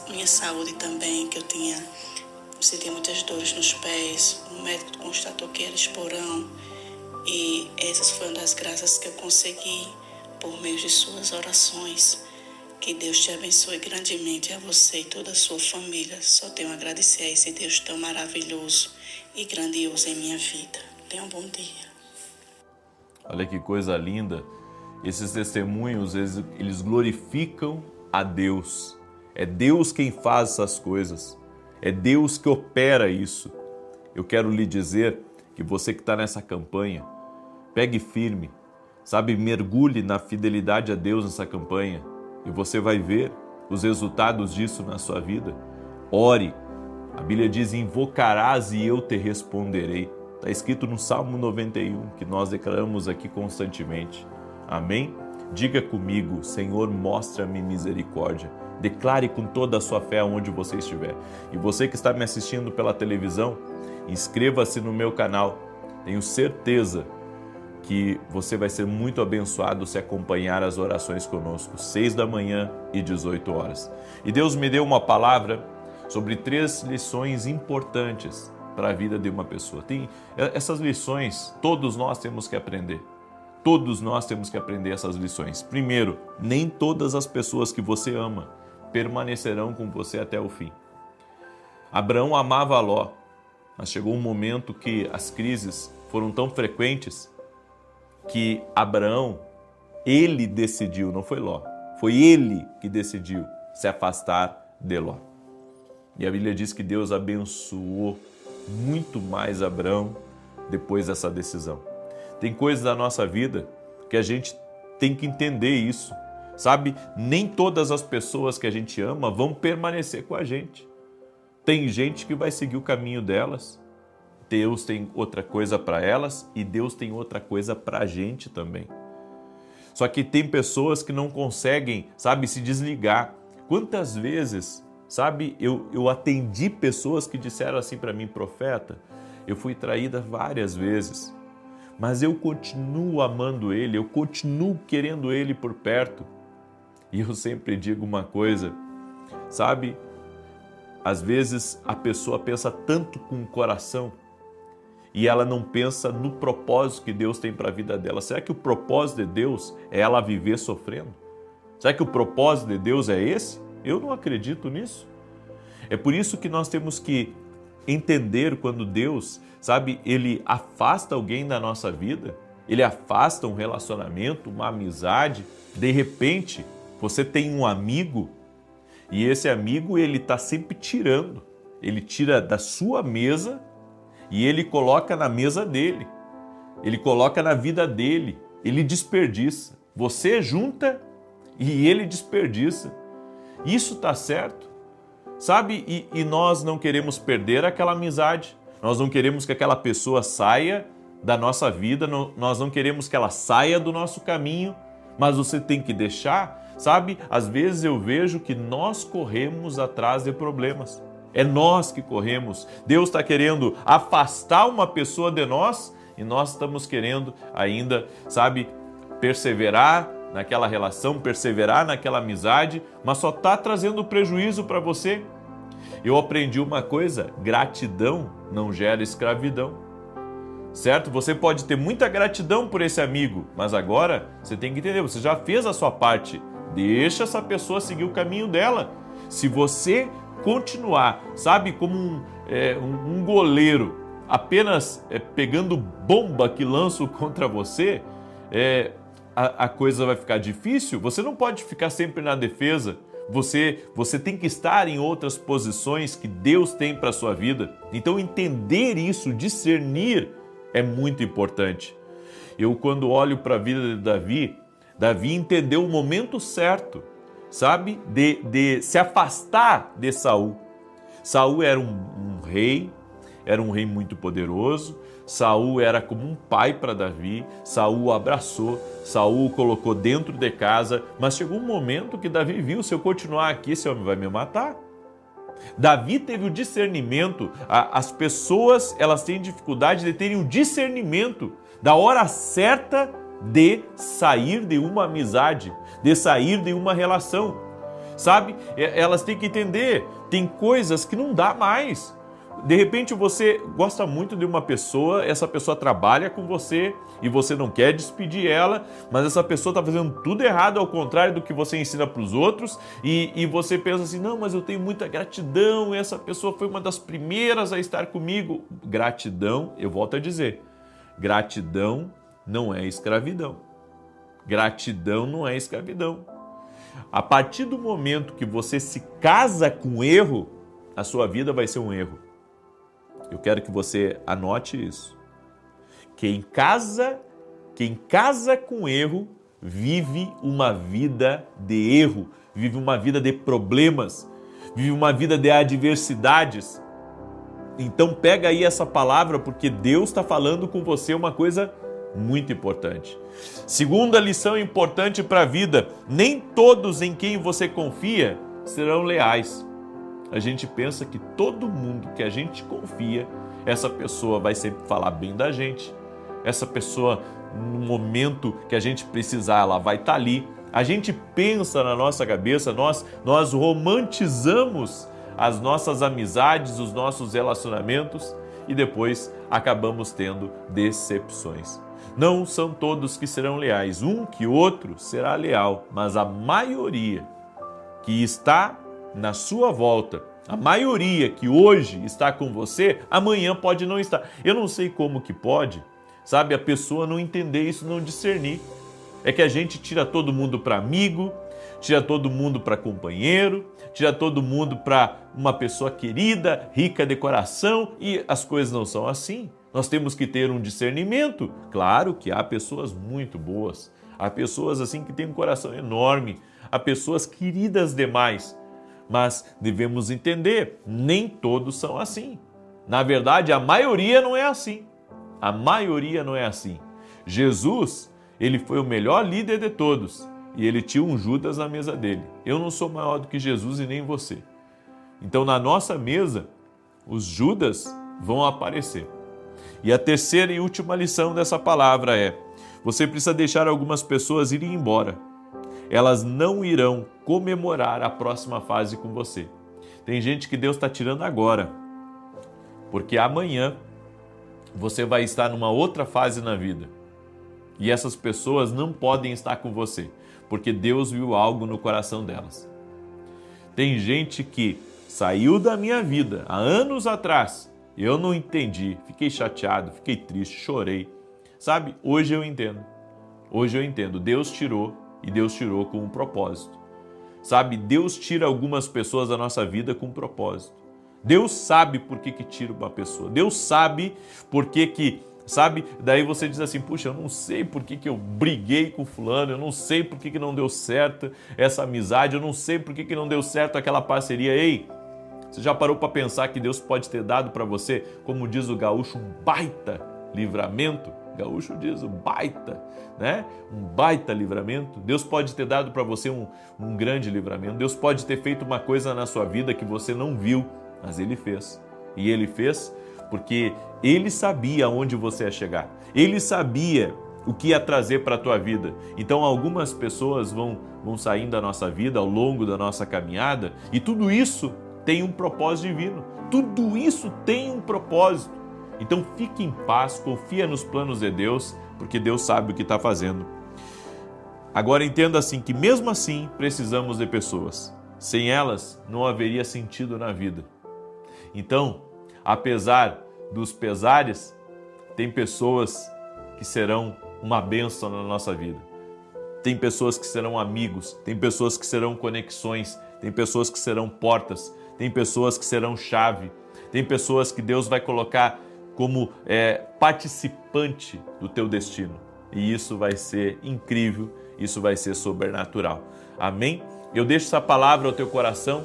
minha saúde também, que eu sentia muitas dores nos pés, o médico constatou que era esporão, e essas foram uma das graças que eu consegui por meio de suas orações. Que Deus te abençoe grandemente, a você e toda a sua família. Só tenho a agradecer a esse Deus tão maravilhoso e grandioso em minha vida. Tenha um bom dia. Olha que coisa linda. Esses testemunhos, eles glorificam a Deus. É Deus quem faz essas coisas. É Deus que opera isso. Eu quero lhe dizer que você que está nessa campanha, pegue firme, sabe, mergulhe na fidelidade a Deus nessa campanha e você vai ver os resultados disso na sua vida. Ore. A Bíblia diz, invocarás e eu te responderei. Está escrito no Salmo 91, que nós declaramos aqui constantemente. Amém? Diga comigo, Senhor, mostra-me misericórdia. Declare com toda a sua fé onde você estiver. E você que está me assistindo pela televisão, inscreva-se no meu canal. Tenho certeza que você vai ser muito abençoado se acompanhar as orações conosco, 6 da manhã e 18 horas. E Deus me deu uma palavra sobre 3 lições importantes para a vida de uma pessoa. Tem essas lições, todos nós temos que aprender. Todos nós temos que aprender essas lições. Primeiro, nem todas as pessoas que você ama permanecerão com você até o fim. Abraão amava Ló, mas chegou um momento que as crises foram tão frequentes que Abraão, ele decidiu, não foi Ló, foi ele que decidiu se afastar de Ló. E a Bíblia diz que Deus abençoou muito mais Abraão depois dessa decisão. Tem coisas da nossa vida que a gente tem que entender isso, sabe? Nem todas as pessoas que a gente ama vão permanecer com a gente. Tem gente que vai seguir o caminho delas, Deus tem outra coisa para elas e Deus tem outra coisa para a gente também. Só que tem pessoas que não conseguem, sabe, se desligar. Quantas vezes, sabe, eu atendi pessoas que disseram assim para mim, profeta, eu fui traída várias vezes, mas eu continuo amando ele, eu continuo querendo ele por perto. E eu sempre digo uma coisa, sabe, às vezes a pessoa pensa tanto com o coração e ela não pensa no propósito que Deus tem para a vida dela. Será que o propósito de Deus é ela viver sofrendo? Será que o propósito de Deus é esse? Eu não acredito nisso. É por isso que nós temos que entender quando Deus, sabe, ele afasta alguém da nossa vida, ele afasta um relacionamento, uma amizade. De repente, você tem um amigo e esse amigo ele está sempre tirando. Ele tira da sua mesa e ele coloca na mesa dele. Ele coloca na vida dele. Ele desperdiça. Você junta e ele desperdiça. Isso está certo? Sabe? E nós não queremos perder aquela amizade. Nós não queremos que aquela pessoa saia da nossa vida. Nós não queremos que ela saia do nosso caminho. Mas você tem que deixar, sabe? Às vezes eu vejo que nós corremos atrás de problemas. É nós que corremos. Deus está querendo afastar uma pessoa de nós e nós estamos querendo ainda, sabe, perseverar naquela relação, perseverar naquela amizade, mas só está trazendo prejuízo para você. Eu aprendi uma coisa, gratidão não gera escravidão. Certo? Você pode ter muita gratidão por esse amigo, mas agora você tem que entender, você já fez a sua parte. Deixa essa pessoa seguir o caminho dela. Se você continuar, sabe, como um goleiro, apenas pegando bomba que lançam contra você, a coisa vai ficar difícil. Você não pode ficar sempre na defesa. Você tem que estar em outras posições que Deus tem para a sua vida. Então entender isso, discernir, é muito importante. Eu quando olho para a vida de Davi entendeu o momento certo, sabe, de se afastar de Saul. Saul era um rei muito poderoso. Saul era como um pai para Davi. Saul o abraçou, Saul o colocou dentro de casa, mas chegou um momento que Davi viu, se eu continuar aqui, esse homem vai me matar. Davi teve o discernimento. As pessoas, elas têm dificuldade de terem o discernimento da hora certa de sair de uma amizade, de sair de uma relação, sabe? Elas têm que entender, tem coisas que não dá mais. De repente você gosta muito de uma pessoa, essa pessoa trabalha com você e você não quer despedir ela, mas essa pessoa está fazendo tudo errado, ao contrário do que você ensina para os outros, e você pensa assim, não, mas eu tenho muita gratidão, essa pessoa foi uma das primeiras a estar comigo. Gratidão, eu volto a dizer, gratidão não é escravidão. Gratidão não é escravidão. A partir do momento que você se casa com erro, a sua vida vai ser um erro. Eu quero que você anote isso. Quem casa com erro, vive uma vida de erro, vive uma vida de problemas, vive uma vida de adversidades. Então pega aí essa palavra, porque Deus está falando com você uma coisa muito importante. Segunda lição importante para a vida: nem todos em quem você confia serão leais. A gente pensa que todo mundo que a gente confia, essa pessoa vai sempre falar bem da gente. Essa pessoa, no momento que a gente precisar, ela vai estar ali. A gente pensa na nossa cabeça, nós romantizamos as nossas amizades, os nossos relacionamentos e depois acabamos tendo decepções. Não são todos que serão leais, um que outro será leal, mas a maioria que está na sua volta, a maioria que hoje está com você, amanhã pode não estar. Eu não sei como que pode, sabe, a pessoa não entender isso, não discernir. É que a gente tira todo mundo para amigo, tira todo mundo para companheiro, tira todo mundo para uma pessoa querida, rica de coração, e as coisas não são assim. Nós temos que ter um discernimento. Claro que há pessoas muito boas, há pessoas assim que têm um coração enorme, há pessoas queridas demais, mas devemos entender, nem todos são assim. Na verdade, a maioria não é assim. A maioria não é assim. Jesus, ele foi o melhor líder de todos e ele tinha um Judas na mesa dele. Eu não sou maior do que Jesus e nem você. Então, na nossa mesa, os Judas vão aparecer. E a terceira e última lição dessa palavra é: você precisa deixar algumas pessoas irem embora. Elas não irão comemorar a próxima fase com você. Tem gente que Deus está tirando agora, porque amanhã você vai estar numa outra fase na vida. E essas pessoas não podem estar com você, porque Deus viu algo no coração delas. Tem gente que saiu da minha vida há anos atrás, eu não entendi, fiquei chateado, fiquei triste, chorei. Sabe, hoje eu entendo. Hoje eu entendo. Deus tirou, e Deus tirou com um propósito. Sabe, Deus tira algumas pessoas da nossa vida com um propósito. Deus sabe por que tira uma pessoa. Deus sabe por que, sabe? Daí você diz assim, puxa, eu não sei por que eu briguei com fulano, eu não sei por que não deu certo essa amizade, eu não sei por que não deu certo aquela parceria. Ei, você já parou para pensar que Deus pode ter dado para você, como diz o gaúcho, um baita livramento? Gaúcho diz baita, né? Um baita livramento. Deus pode ter dado para você um grande livramento. Deus pode ter feito uma coisa na sua vida que você não viu, mas Ele fez. E Ele fez porque Ele sabia aonde você ia chegar. Ele sabia o que ia trazer para a tua vida. Então algumas pessoas vão saindo da nossa vida ao longo da nossa caminhada e tudo isso tem um propósito divino. Tudo isso tem um propósito. Então fique em paz, confia nos planos de Deus, porque Deus sabe o que está fazendo. Agora entenda assim, que mesmo assim precisamos de pessoas. Sem elas não haveria sentido na vida. Então, apesar dos pesares, tem pessoas que serão uma bênção na nossa vida. Tem pessoas que serão amigos, tem pessoas que serão conexões, tem pessoas que serão portas, tem pessoas que serão chave, tem pessoas que Deus vai colocar como participante do teu destino. E isso vai ser incrível, isso vai ser sobrenatural. Amém? Eu deixo essa palavra ao teu coração,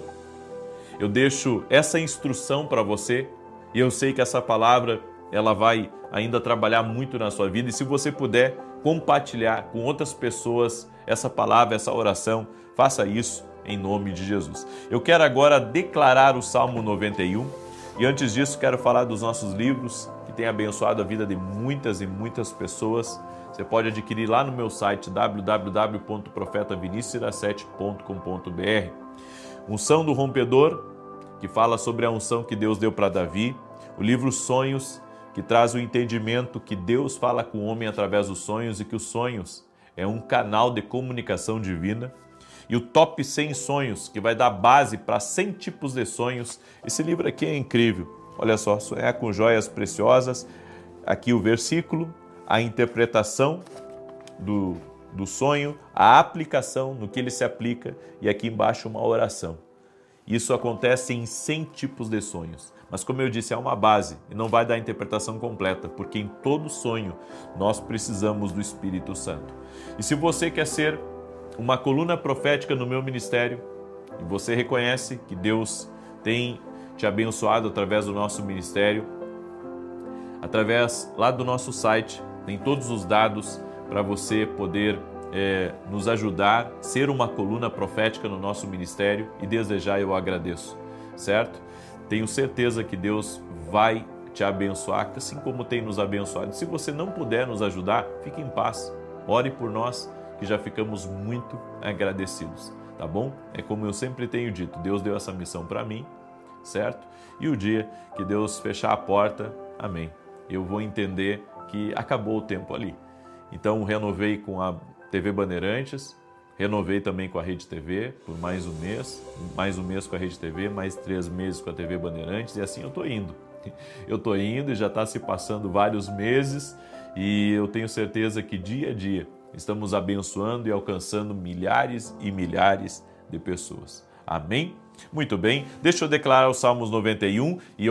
eu deixo essa instrução para você, e eu sei que essa palavra ela vai ainda trabalhar muito na sua vida, e se você puder compartilhar com outras pessoas essa palavra, essa oração, faça isso em nome de Jesus. Eu quero agora declarar o Salmo 91, e antes disso quero falar dos nossos livros, que têm abençoado a vida de muitas e muitas pessoas. Você pode adquirir lá no meu site www.profetavinicius17.com.br. Unção do Rompedor, que fala sobre a unção que Deus deu para Davi. O livro Sonhos, que traz o entendimento que Deus fala com o homem através dos sonhos e que os sonhos é um canal de comunicação divina. E o Top 100 Sonhos, que vai dar base para 100 tipos de sonhos. Esse livro aqui é incrível. Olha só, sonhar com joias preciosas. Aqui o versículo, a interpretação do sonho, a aplicação, no que ele se aplica, e aqui embaixo uma oração. Isso acontece em 100 tipos de sonhos. Mas como eu disse, é uma base e não vai dar a interpretação completa, porque em todo sonho nós precisamos do Espírito Santo. E se você quer ser uma coluna profética no meu ministério, e você reconhece que Deus tem te abençoado através do nosso ministério, através lá do nosso site, tem todos os dados para você poder nos ajudar, ser uma coluna profética no nosso ministério, e desde já eu agradeço, certo? Tenho certeza que Deus vai te abençoar, assim como tem nos abençoado. Se você não puder nos ajudar, fique em paz, ore por nós, que já ficamos muito agradecidos, tá bom? É como eu sempre tenho dito, Deus deu essa missão para mim, certo? E o dia que Deus fechar a porta, amém, eu vou entender que acabou o tempo ali. Então renovei com a TV Bandeirantes, renovei também com a Rede TV por mais um mês com a Rede TV, mais 3 meses com a TV Bandeirantes, e assim eu estou indo. Eu estou indo e já está se passando vários meses, e eu tenho certeza que dia a dia estamos abençoando e alcançando milhares e milhares de pessoas. Amém? Muito bem, deixa eu declarar os Salmos 91 e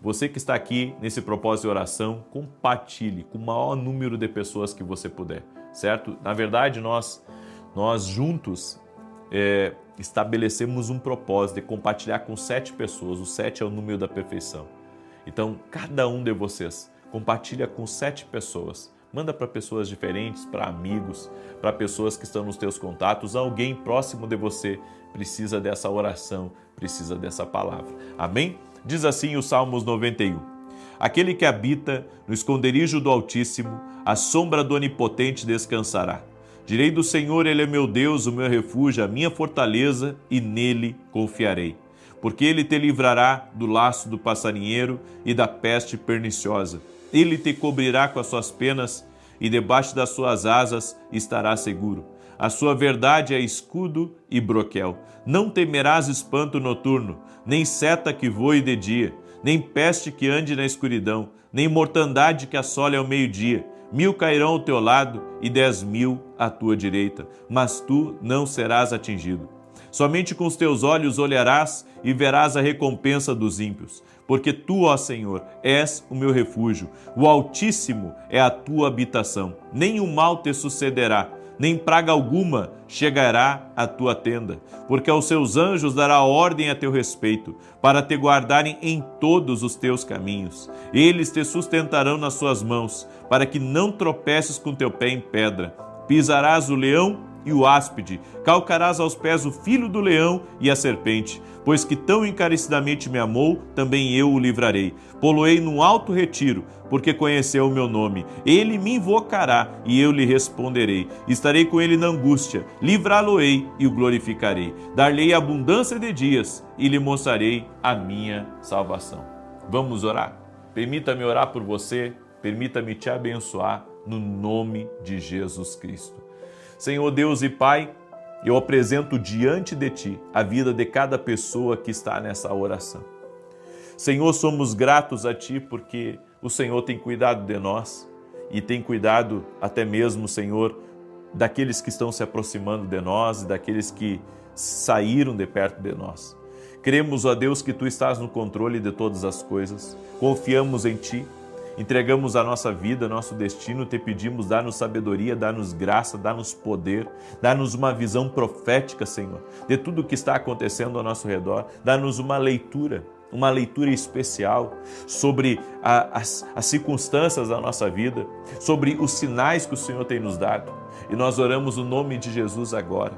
você que está aqui nesse propósito de oração, compartilhe com o maior número de pessoas que você puder, certo? Na verdade, nós juntos estabelecemos um propósito de compartilhar com 7 pessoas, o 7 é o número da perfeição. Então, cada um de vocês compartilha com 7 pessoas, manda para pessoas diferentes, para amigos, para pessoas que estão nos teus contatos, alguém próximo de você precisa dessa oração, precisa dessa palavra. Amém? Diz assim o Salmos 91. Aquele que habita no esconderijo do Altíssimo, à sombra do Onipotente descansará. Direi do Senhor, Ele é meu Deus, o meu refúgio, a minha fortaleza, e nele confiarei. Porque Ele te livrará do laço do passarinheiro e da peste perniciosa. Ele te cobrirá com as suas penas, e debaixo das suas asas estará seguro. A sua verdade é escudo e broquel. Não temerás espanto noturno, nem seta que voe de dia, nem peste que ande na escuridão, nem mortandade que assole ao meio-dia. 1000 cairão ao teu lado e 10.000 à tua direita, mas tu não serás atingido. Somente com os teus olhos olharás e verás a recompensa dos ímpios, porque tu, ó Senhor, és o meu refúgio, o Altíssimo é a tua habitação. Nenhum mal te sucederá, nem praga alguma chegará à tua tenda, porque aos seus anjos dará ordem a teu respeito, para te guardarem em todos os teus caminhos. Eles te sustentarão nas suas mãos, para que não tropeces com teu pé em pedra. Pisarás o leão e o áspide, calcarás aos pés o filho do leão e a serpente, pois que tão encarecidamente me amou, também eu o livrarei. Pô-lo-ei num alto retiro, porque conheceu o meu nome. Ele me invocará e eu lhe responderei. Estarei com ele na angústia, livrá-lo-ei e o glorificarei. Dar-lhe abundância de dias e lhe mostrarei a minha salvação. Vamos orar? Permita-me orar por você, permita-me te abençoar no nome de Jesus Cristo. Senhor Deus e Pai, eu apresento diante de Ti a vida de cada pessoa que está nessa oração. Senhor, somos gratos a Ti porque o Senhor tem cuidado de nós e tem cuidado até mesmo, Senhor, daqueles que estão se aproximando de nós e daqueles que saíram de perto de nós. Cremos, ó Deus, que Tu estás no controle de todas as coisas, confiamos em Ti. Entregamos a nossa vida, nosso destino, te pedimos, dá-nos sabedoria, dá-nos graça, dá-nos poder, dá-nos uma visão profética, Senhor, de tudo o que está acontecendo ao nosso redor, dá-nos uma leitura especial sobre as circunstâncias da nossa vida, sobre os sinais que o Senhor tem nos dado. E nós oramos o nome de Jesus agora,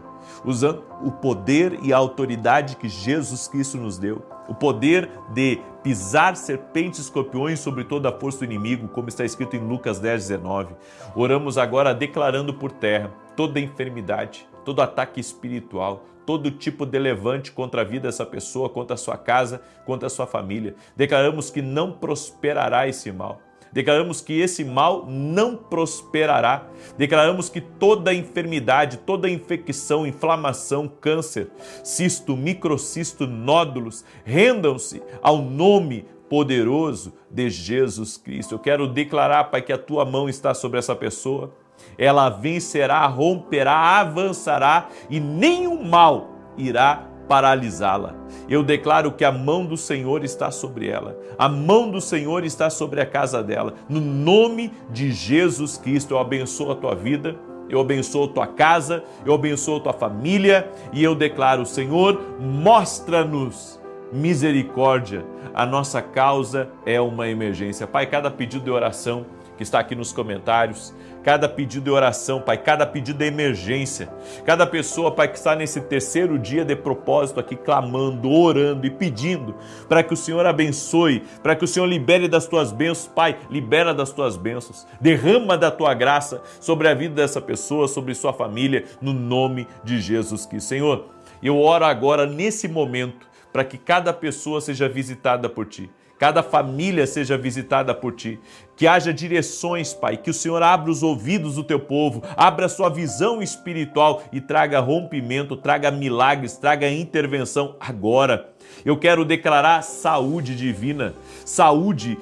usando o poder e a autoridade que Jesus Cristo nos deu, o poder de pisar serpentes e escorpiões sobre toda a força do inimigo, como está escrito em Lucas 10:19. Oramos agora declarando por terra toda enfermidade, todo ataque espiritual, todo tipo de levante contra a vida dessa pessoa, contra a sua casa, contra a sua família. Declaramos que não prosperará esse mal. Declaramos que esse mal não prosperará. Declaramos que toda enfermidade, toda infecção, inflamação, câncer, cisto, microcisto, nódulos, rendam-se ao nome poderoso de Jesus Cristo. Eu quero declarar, Pai, que a Tua mão está sobre essa pessoa. ela vencerá, romperá, avançará e nenhum mal irá paralisá-la. Eu declaro que a mão do Senhor está sobre ela, a mão do Senhor está sobre a casa dela. No nome de Jesus Cristo, eu abençoo a tua vida, eu abençoo a tua casa, eu abençoo a tua família e eu declaro, Senhor, mostra-nos misericórdia. A nossa causa é uma emergência. Pai, cada pedido de oração que está aqui nos comentários, cada pedido de oração, Pai, cada pedido de emergência, cada pessoa, Pai, que está nesse terceiro dia de propósito aqui, clamando, orando e pedindo para que o Senhor abençoe, para que o Senhor libere das tuas bênçãos, Pai, libera das tuas bênçãos, derrama da tua graça sobre a vida dessa pessoa, sobre sua família, no nome de Jesus Cristo. Senhor, eu oro agora nesse momento para que cada pessoa seja visitada por Ti, cada família seja visitada por Ti, que haja direções, Pai, que o Senhor abra os ouvidos do Teu povo, abra a sua visão espiritual e traga rompimento, traga milagres, traga intervenção agora. Eu quero declarar saúde divina, saúde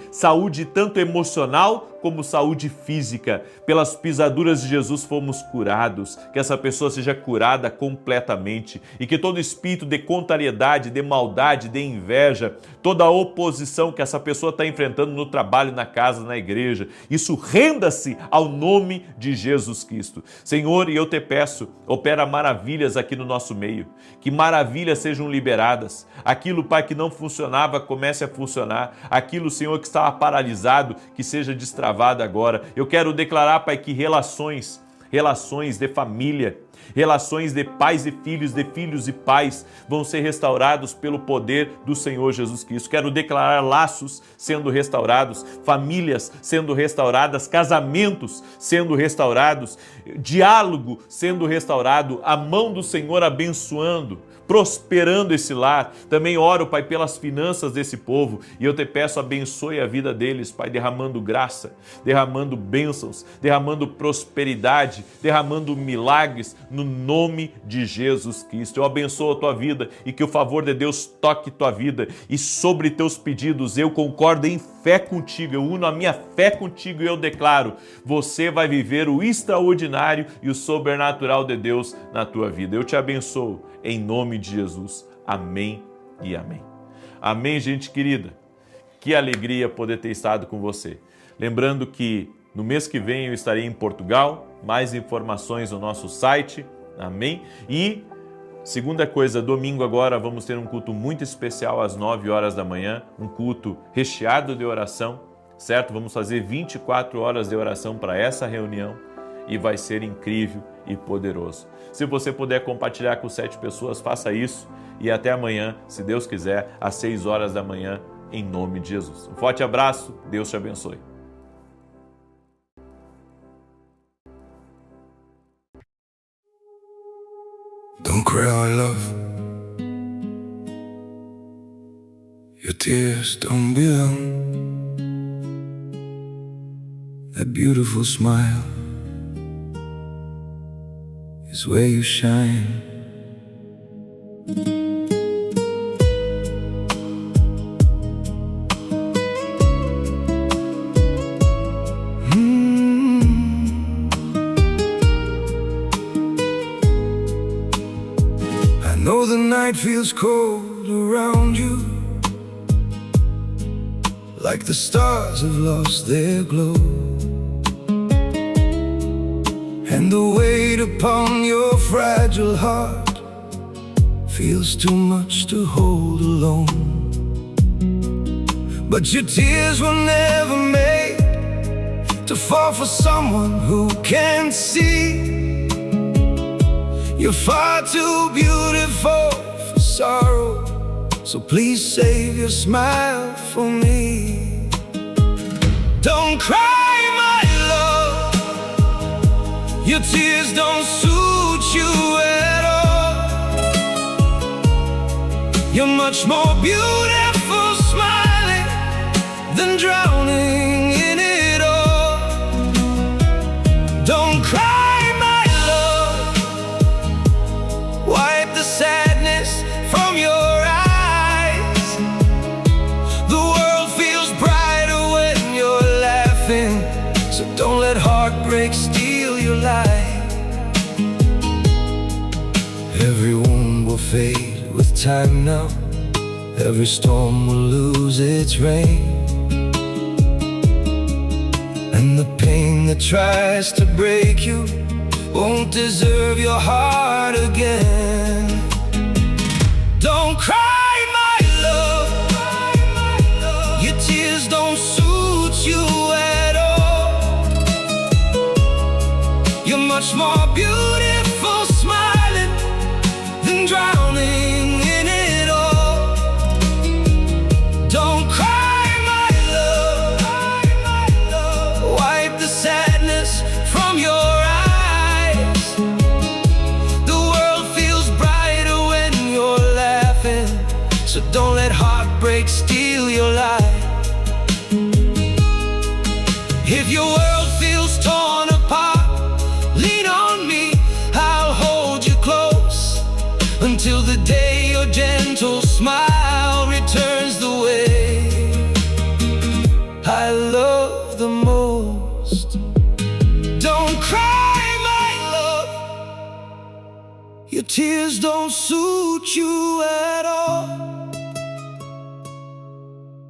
tanto emocional como saúde física. Pelas pisaduras de Jesus fomos curados, que essa pessoa seja curada completamente e que todo espírito de contrariedade, de maldade, de inveja, toda a oposição que essa pessoa está enfrentando no trabalho, na casa, na igreja, isso renda-se ao nome de Jesus Cristo. Senhor, e eu te peço, opera maravilhas aqui no nosso meio, que maravilhas sejam liberadas. Aquilo, Pai, que não funcionava, comece a funcionar. Aquilo, Senhor, que estava paralisado, que seja destravado agora. Eu quero declarar, Pai, que relações de família, relações de pais e filhos e pais vão ser restaurados pelo poder do Senhor Jesus Cristo. Quero declarar laços sendo restaurados, famílias sendo restauradas, casamentos sendo restaurados, diálogo sendo restaurado, a mão do Senhor abençoando, prosperando esse lar. Também oro, Pai, pelas finanças desse povo e eu te peço, abençoe a vida deles, Pai, derramando graça, derramando bênçãos, derramando prosperidade, derramando milagres no nome de Jesus Cristo. Eu abençoo a tua vida e que o favor de Deus toque tua vida e sobre teus pedidos eu concordo em fé contigo, eu uno a minha fé contigo e eu declaro, você vai viver o extraordinário e o sobrenatural de Deus na tua vida. Eu te abençoo em nome de Jesus. Amém e amém. Amém, gente querida. Que alegria poder ter estado com você. Lembrando que no mês que vem eu estarei em Portugal. Mais informações no nosso site. Amém? E segunda coisa, domingo agora vamos ter um culto muito especial às 9 horas da manhã. Um culto recheado de oração, certo? Vamos fazer 24 horas de oração para essa reunião e vai ser incrível e poderoso. Se você puder compartilhar com 7 pessoas, faça isso. E até amanhã, se Deus quiser, às 6 horas da manhã, em nome de Jesus. Um forte abraço, Deus te abençoe. Don't cry, love. Your tears don't belong. That beautiful smile is where you shine. I know the night feels cold around you, like the stars have lost their glow, and the weight upon your fragile heart feels too much to hold alone. But your tears were never made to fall for someone who can't see. You're far too beautiful for sorrow, so please save your smile for me. Don't cry, my love. Your tears don't suit you at all. You're much more beautiful smiling than drowning in it all. Don't cry, my love. Wipe the sadness from your eyes. The world feels brighter when you're laughing, so don't let heartbreak steal your light. Every wound will fade with time now. Every storm will lose its rain. And the pain that tries to break you won't deserve your heart again. Don't cry, my love. Your tears don't suit you at all. You're much more beautiful smiling than drowning in it all. Don't cry, my love. Wipe the sadness from your eyes. The world feels brighter when you're laughing, so don't let heartbreak steal your life. If your world feels torn apart, lean on me, I'll hold you close until the day your gentle smile returns the way I love the most. Don't cry, my love. Your tears don't suit you at all.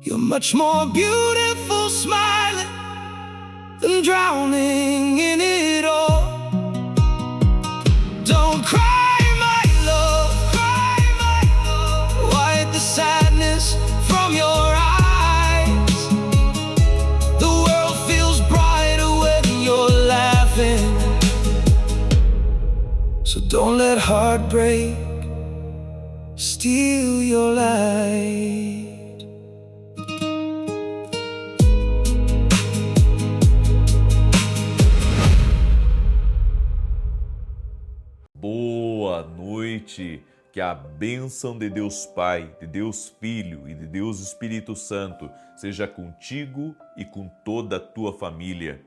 You're much more beautiful smiling than drowning in it all. Don't cry, my love. Wipe the sadness from your eyes. The world feels brighter when you're laughing, so don't let heartbreak steal your light. Boa noite, que a bênção de Deus Pai, de Deus Filho e de Deus Espírito Santo seja contigo e com toda a tua família.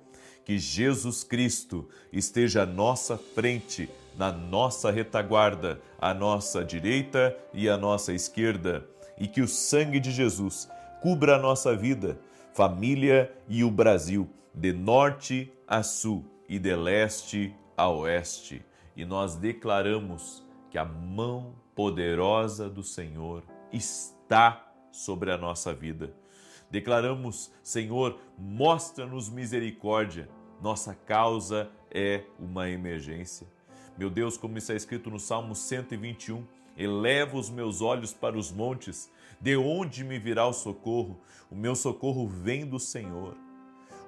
Que Jesus Cristo esteja à nossa frente, na nossa retaguarda, à nossa direita e à nossa esquerda, e que o sangue de Jesus cubra a nossa vida, família e o Brasil, de norte a sul e de leste a oeste. E nós declaramos que a mão poderosa do Senhor está sobre a nossa vida. Declaramos, Senhor, mostra-nos misericórdia. Nossa causa é uma emergência. Meu Deus, como está escrito no Salmo 121, eleva os meus olhos para os montes, de onde me virá o socorro? O meu socorro vem do Senhor.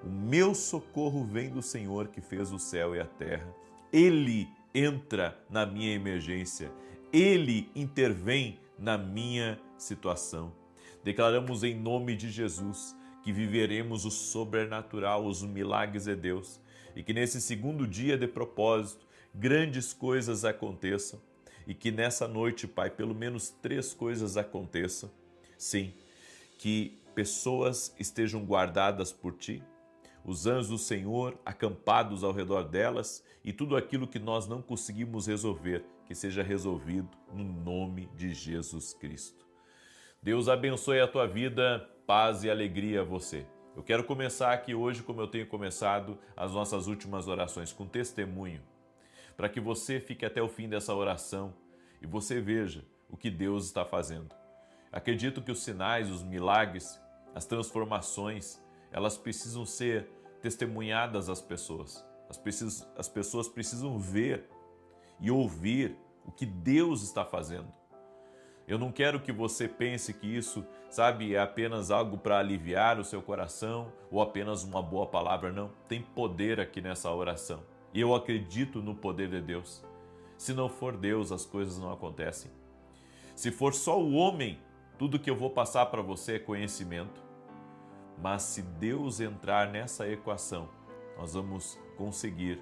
O meu socorro vem do Senhor que fez o céu e a terra. Ele entra na minha emergência. Ele intervém na minha situação. Declaramos em nome de Jesus que viveremos o sobrenatural, os milagres de Deus, e que nesse segundo dia de propósito, grandes coisas aconteçam, e que nessa noite, Pai, pelo menos 3 coisas aconteçam. Sim, que pessoas estejam guardadas por Ti, os anjos do Senhor acampados ao redor delas, e tudo aquilo que nós não conseguimos resolver, que seja resolvido no nome de Jesus Cristo. Deus abençoe a tua vida, paz e alegria a você. Eu quero começar aqui hoje, como eu tenho começado, as nossas últimas orações, com testemunho, para que você fique até o fim dessa oração e você veja o que Deus está fazendo. Acredito que os sinais, os milagres, as transformações, elas precisam ser testemunhadas às pessoas. As pessoas precisam ver e ouvir o que Deus está fazendo. Eu não quero que você pense que isso, é apenas algo para aliviar o seu coração ou apenas uma boa palavra. Não, tem poder aqui nessa oração. E eu acredito no poder de Deus. Se não for Deus, as coisas não acontecem. Se for só o homem, tudo que eu vou passar para você é conhecimento. Mas se Deus entrar nessa equação, nós vamos conseguir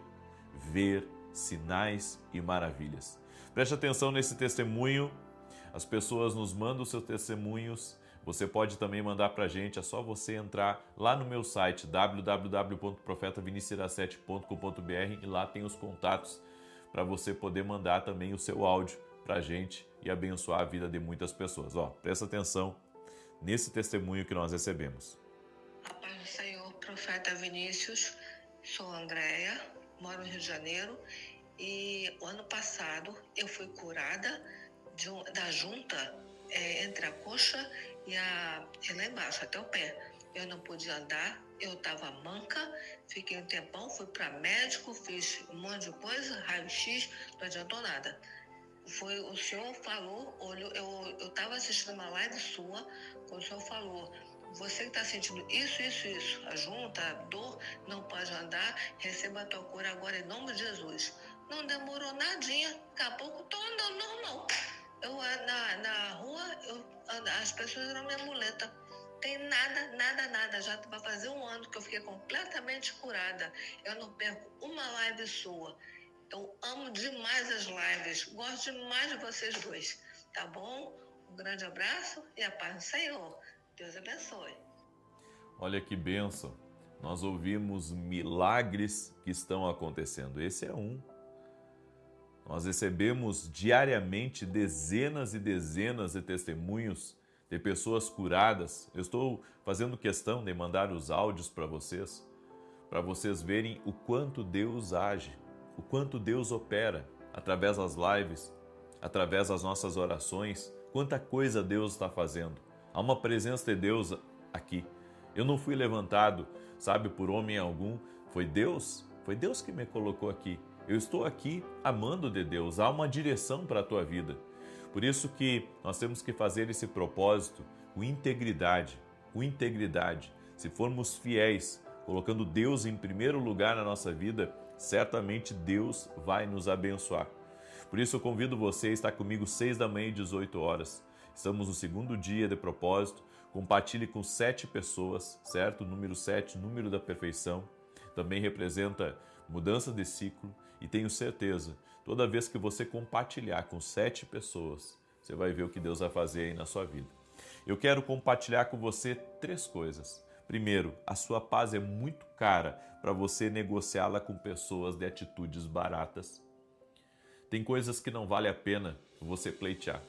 ver sinais e maravilhas. Preste atenção nesse testemunho. As pessoas nos mandam seus testemunhos. Você pode também mandar para a gente. É só você entrar lá no meu site www.profetavinicius17.com.br e lá tem os contatos para você poder mandar também o seu áudio para a gente e abençoar a vida de muitas pessoas. Presta atenção nesse testemunho que nós recebemos. A paz do Senhor, profeta Vinícius. Sou Andréia, moro no Rio de Janeiro, e o ano passado eu fui curada da junta entre a coxa e lá embaixo, até o pé. Eu não podia andar, eu estava manca, fiquei um tempão, fui para médico, fiz um monte de coisa, raio-x, não adiantou nada. O senhor falou, eu estava assistindo uma live sua, quando o senhor falou, você que está sentindo isso, a junta, a dor, não pode andar, receba a tua cura agora em nome de Jesus. Não demorou nadinha, daqui a pouco estou andando normal. Na rua, as pessoas eram minha muleta. Tem nada. Já vai fazer um ano que eu fiquei completamente curada. Eu não perco uma live sua. Eu amo demais as lives. Gosto demais de vocês dois. Tá bom? Um grande abraço e a paz do Senhor. Deus abençoe. Olha que bênção. Nós ouvimos milagres que estão acontecendo. Esse é um. Nós recebemos diariamente dezenas e dezenas de testemunhos de pessoas curadas. Eu estou fazendo questão de mandar os áudios para vocês verem o quanto Deus age, o quanto Deus opera através das lives, através das nossas orações, quanta coisa Deus está fazendo. Há uma presença de Deus aqui. Eu não fui levantado, por homem algum. Foi Deus que me colocou aqui. Eu estou aqui amando de Deus. Há uma direção para a tua vida. Por isso que nós temos que fazer esse propósito com integridade. Se formos fiéis, colocando Deus em primeiro lugar na nossa vida, certamente Deus vai nos abençoar. Por isso eu convido você a estar comigo 6 da manhã e 18 horas. Estamos no segundo dia de propósito. Compartilhe com 7 pessoas, certo? O número 7, número da perfeição, também representa mudança de ciclo. E tenho certeza, toda vez que você compartilhar com 7 pessoas, você vai ver o que Deus vai fazer aí na sua vida. Eu quero compartilhar com você 3 coisas. Primeiro, a sua paz é muito cara para você negociá-la com pessoas de atitudes baratas. Tem coisas que não vale a pena você pleitear,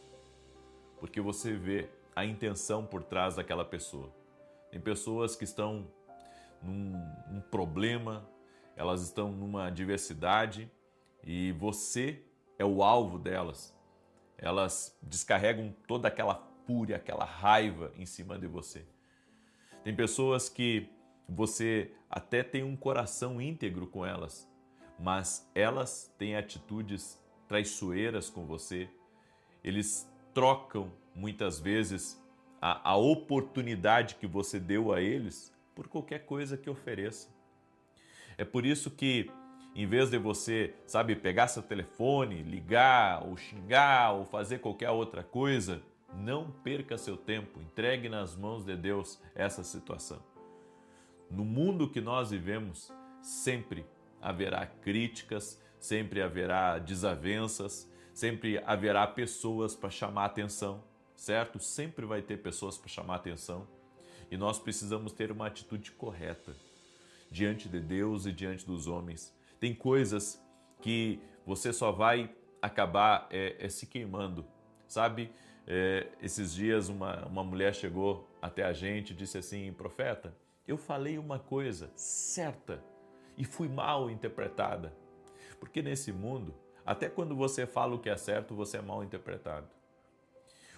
porque você vê a intenção por trás daquela pessoa. Tem pessoas que estão num problema, elas estão numa adversidade e você é o alvo delas. Elas descarregam toda aquela fúria, aquela raiva em cima de você. Tem pessoas que você até tem um coração íntegro com elas, mas elas têm atitudes traiçoeiras com você. Eles trocam muitas vezes a oportunidade que você deu a eles por qualquer coisa que ofereça. É por isso que, em vez de você, pegar seu telefone, ligar ou xingar ou fazer qualquer outra coisa, não perca seu tempo, entregue nas mãos de Deus essa situação. No mundo que nós vivemos, sempre haverá críticas, sempre haverá desavenças, sempre haverá pessoas para chamar atenção, certo? Sempre vai ter pessoas para chamar atenção e nós precisamos ter uma atitude correta diante de Deus e diante dos homens. Tem coisas que você só vai acabar se queimando, esses dias uma mulher chegou até a gente e disse assim: profeta, eu falei uma coisa certa e fui mal interpretada. Porque nesse mundo, até quando você fala o que é certo, você é mal interpretado.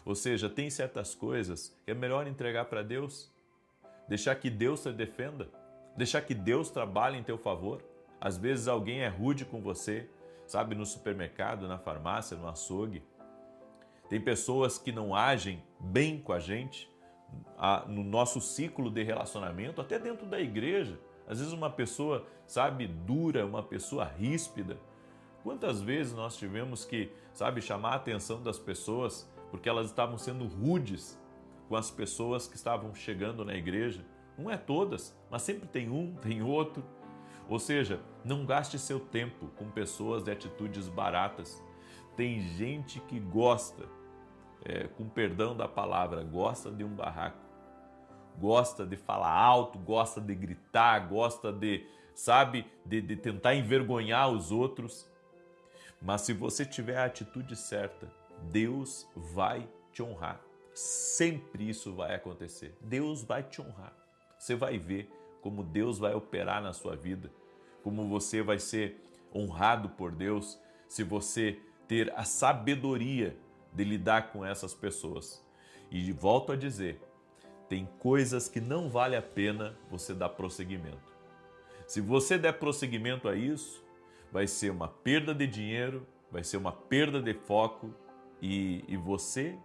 Ou seja, tem certas coisas que é melhor entregar para Deus, deixar que Deus te defenda, deixar que Deus trabalhe em teu favor. Às vezes alguém é rude com você, no supermercado, na farmácia, no açougue. Tem pessoas que não agem bem com a gente, no nosso ciclo de relacionamento, até dentro da igreja. Às vezes uma pessoa, dura, uma pessoa ríspida. Quantas vezes nós tivemos que, chamar a atenção das pessoas porque elas estavam sendo rudes com as pessoas que estavam chegando na igreja? Não é todas, mas sempre tem um, tem outro. Ou seja, não gaste seu tempo com pessoas de atitudes baratas. Tem gente que gosta, com perdão da palavra, gosta de um barraco. Gosta de falar alto, gosta de gritar, gosta de tentar envergonhar os outros. Mas se você tiver a atitude certa, Deus vai te honrar. Sempre isso vai acontecer. Deus vai te honrar. Você vai ver como Deus vai operar na sua vida, como você vai ser honrado por Deus se você ter a sabedoria de lidar com essas pessoas. E volto a dizer, tem coisas que não vale a pena você dar prosseguimento. Se você der prosseguimento a isso, vai ser uma perda de dinheiro, vai ser uma perda de foco e você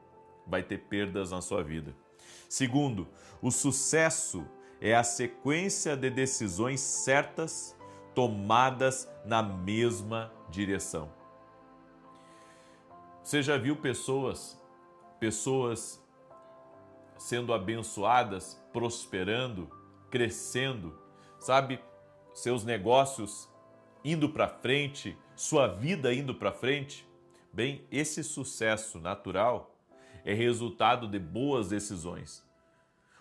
vai ter perdas na sua vida. Segundo, o sucesso é a sequência de decisões certas tomadas na mesma direção. Você já viu pessoas sendo abençoadas, prosperando, crescendo, sabe? Seus negócios indo para frente, sua vida indo para frente? Bem, esse sucesso natural é resultado de boas decisões.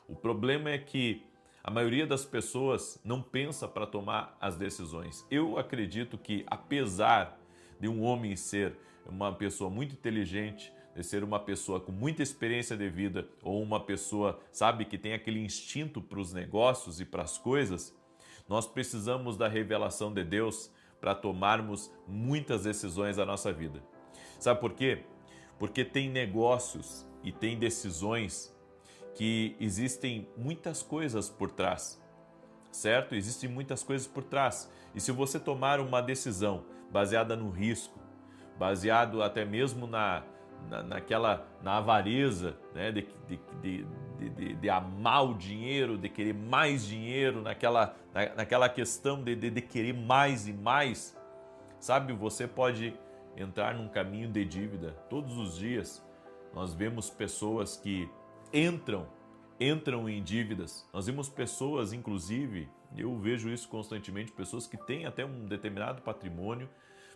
O problema é que a maioria das pessoas não pensa para tomar as decisões. Eu acredito que, apesar de um homem ser uma pessoa muito inteligente, de ser uma pessoa com muita experiência de vida, ou uma pessoa, sabe, que tem aquele instinto para os negócios e para as coisas, nós precisamos da revelação de Deus para tomarmos muitas decisões na nossa vida. Sabe por quê? Porque tem negócios e tem decisões que existem muitas coisas por trás, certo? Existem muitas coisas por trás. E se você tomar uma decisão baseada no risco, baseado até mesmo na avareza, né? de amar o dinheiro, de querer mais dinheiro, naquela questão de querer mais e mais, sabe? Você pode entrar num caminho de dívida todos os dias. Nós vemos pessoas que entram em dívidas. Nós vemos pessoas, inclusive, eu vejo isso constantemente, pessoas que têm até um determinado patrimônio,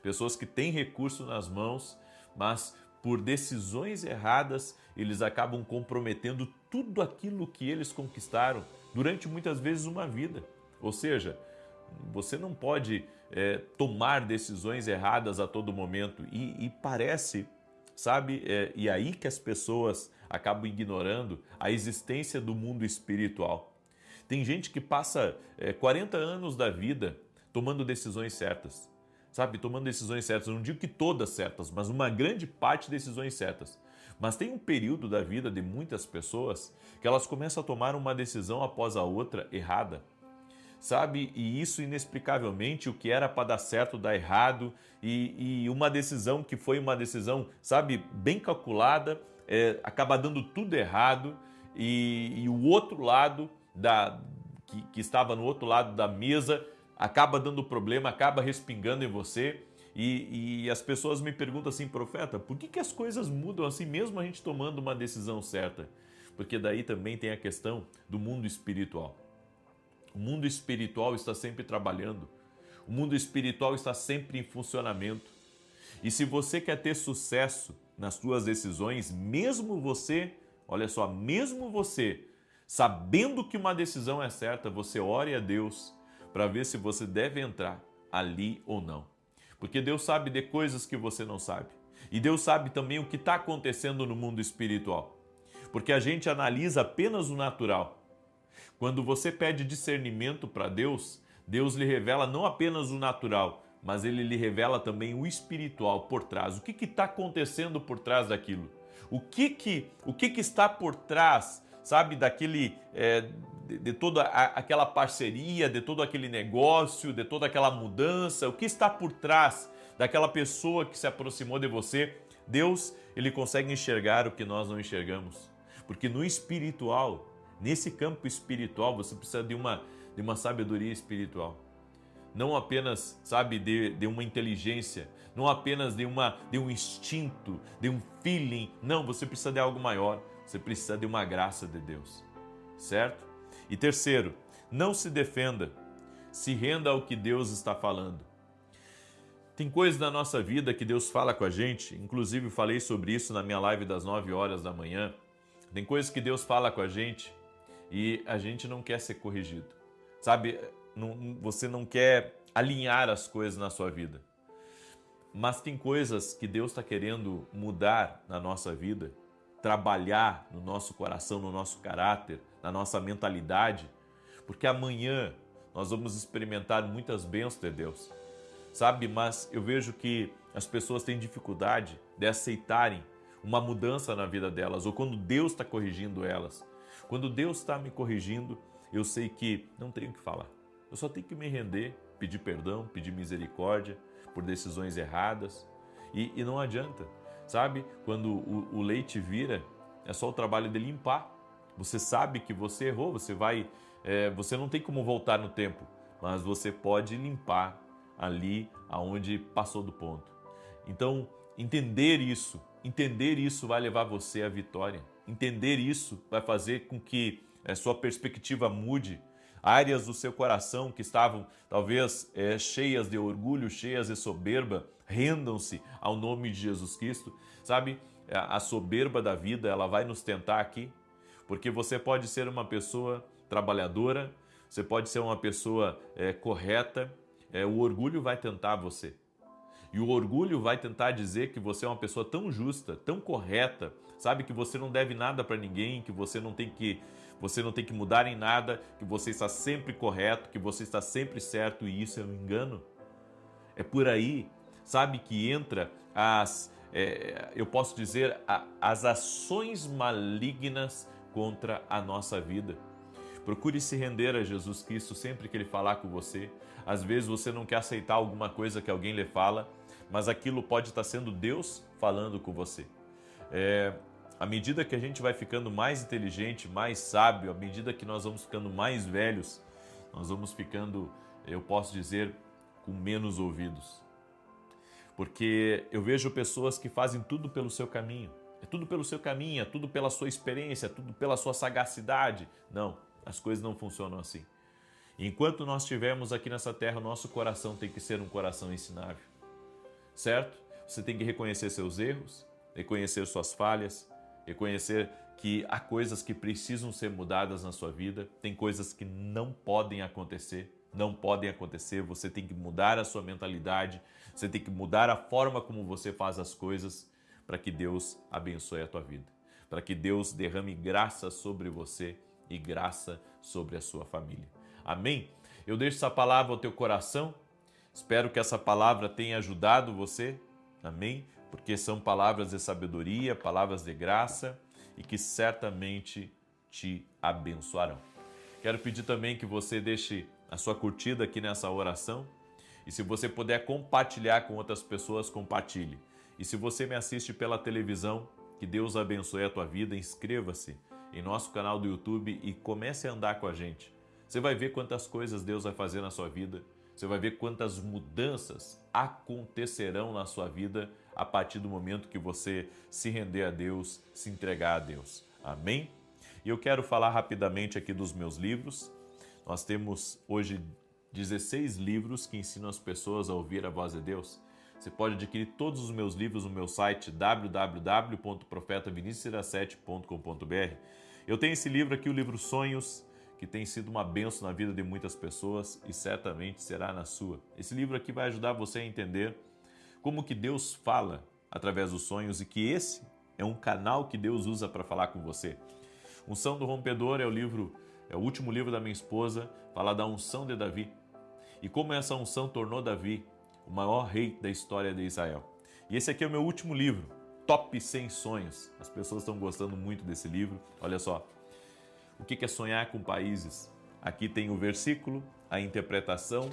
pessoas que têm recurso nas mãos, mas por decisões erradas, eles acabam comprometendo tudo aquilo que eles conquistaram durante muitas vezes uma vida. Ou seja, você não pode tomar decisões erradas a todo momento e parece, sabe, e aí que as pessoas acabam ignorando a existência do mundo espiritual. Tem gente que passa 40 anos da vida tomando decisões certas, sabe, tomando decisões certas. Eu não digo que todas certas, mas uma grande parte de decisões certas. Mas tem um período da vida de muitas pessoas que elas começam a tomar uma decisão após a outra errada, sabe? E isso inexplicavelmente, o que era para dar certo dá errado, e uma decisão que foi uma decisão, sabe, bem calculada, acaba dando tudo errado, e o outro lado que estava no outro lado da mesa acaba dando problema, acaba respingando em você. E as pessoas me perguntam assim: profeta, por que as coisas mudam assim mesmo a gente tomando uma decisão certa? Porque daí também tem a questão do mundo espiritual. O mundo espiritual está sempre trabalhando. O mundo espiritual está sempre em funcionamento. E se você quer ter sucesso nas suas decisões, mesmo você, olha só, mesmo você, sabendo que uma decisão é certa, você ore a Deus para ver se você deve entrar ali ou não. Porque Deus sabe de coisas que você não sabe. E Deus sabe também o que está acontecendo no mundo espiritual. Porque a gente analisa apenas o natural. Quando você pede discernimento para Deus, Deus lhe revela não apenas o natural, mas Ele lhe revela também o espiritual por trás. O que está acontecendo por trás daquilo? O que está por trás, sabe, daquele, de toda aquela parceria, de todo aquele negócio, de toda aquela mudança? O que está por trás daquela pessoa que se aproximou de você? Deus, Ele consegue enxergar o que nós não enxergamos. Porque no espiritual, nesse campo espiritual, você precisa de uma sabedoria espiritual. Não apenas, sabe, de uma inteligência, não apenas de um instinto, de um feeling. Não, você precisa de algo maior. Você precisa de uma graça de Deus, certo? E terceiro, não se defenda, se renda ao que Deus está falando. Tem coisas na nossa vida que Deus fala com a gente, inclusive falei sobre isso na minha live das 9 horas da manhã. Tem coisas que Deus fala com a gente e a gente não quer ser corrigido, sabe? Você não quer alinhar as coisas na sua vida. Mas tem coisas que Deus está querendo mudar na nossa vida, trabalhar no nosso coração, no nosso caráter, na nossa mentalidade, porque amanhã nós vamos experimentar muitas bênçãos de Deus, sabe? Mas eu vejo que as pessoas têm dificuldade de aceitarem uma mudança na vida delas, ou quando Deus está corrigindo elas. Quando Deus está me corrigindo, eu sei que não tenho o que falar. Eu só tenho que me render, pedir perdão, pedir misericórdia por decisões erradas. E não adianta, sabe? Quando o leite vira, é só o trabalho de limpar. Você sabe que você errou, você não tem como voltar no tempo, mas você pode limpar ali aonde passou do ponto. Então, entender isso vai levar você à vitória. Entender isso vai fazer com que a sua perspectiva mude. Áreas do seu coração que estavam talvez cheias de orgulho, cheias de soberba, rendam-se ao nome de Jesus Cristo. Sabe, a soberba da vida, ela vai nos tentar aqui, porque você pode ser uma pessoa trabalhadora, você pode ser uma pessoa correta, o orgulho vai tentar você. E o orgulho vai tentar dizer que você é uma pessoa tão justa, tão correta, sabe, que você não deve nada para ninguém, que você não tem que mudar em nada, que você está sempre correto, que você está sempre certo, e isso é um engano. É por aí, sabe, que entra eu posso dizer, as ações malignas contra a nossa vida. Procure se render a Jesus Cristo sempre que Ele falar com você. Às vezes você não quer aceitar alguma coisa que alguém lhe fala, mas aquilo pode estar sendo Deus falando com você. À medida que a gente vai ficando mais inteligente, mais sábio, à medida que nós vamos ficando mais velhos, nós vamos ficando, eu posso dizer, com menos ouvidos. Porque eu vejo pessoas que fazem tudo pelo seu caminho. É tudo pelo seu caminho, é tudo pela sua experiência, é tudo pela sua sagacidade. Não, as coisas não funcionam assim. Enquanto nós estivermos aqui nessa terra, o nosso coração tem que ser um coração ensinável. Certo? Você tem que reconhecer seus erros, reconhecer suas falhas, reconhecer que há coisas que precisam ser mudadas na sua vida, tem coisas que não podem acontecer. Você tem que mudar a sua mentalidade, você tem que mudar a forma como você faz as coisas para que Deus abençoe a tua vida, para que Deus derrame graça sobre você e graça sobre a sua família. Amém? Eu deixo essa palavra ao teu coração, espero que essa palavra tenha ajudado você, amém? Porque são palavras de sabedoria, palavras de graça e que certamente te abençoarão. Quero pedir também que você deixe a sua curtida aqui nessa oração e se você puder compartilhar com outras pessoas, compartilhe. E se você me assiste pela televisão, que Deus abençoe a tua vida, inscreva-se em nosso canal do YouTube e comece a andar com a gente. Você vai ver quantas coisas Deus vai fazer na sua vida, você vai ver quantas mudanças acontecerão na sua vida a partir do momento que você se render a Deus, se entregar a Deus. Amém? E eu quero falar rapidamente aqui dos meus livros. Nós temos hoje 16 livros que ensinam as pessoas a ouvir a voz de Deus. Você pode adquirir todos os meus livros no meu site www.profetavinicius17.com.br. Eu tenho esse livro aqui, o livro Sonhos, que tem sido uma bênção na vida de muitas pessoas e certamente será na sua. Esse livro aqui vai ajudar você a entender como que Deus fala através dos sonhos e que esse é um canal que Deus usa para falar com você. Unção do Rompedor é o último livro da minha esposa, fala da unção de Davi e como essa unção tornou Davi o maior rei da história de Israel. E esse aqui é o meu último livro, Top 100 Sonhos. As pessoas estão gostando muito desse livro. Olha só, o que é sonhar com países? Aqui tem o versículo, a interpretação,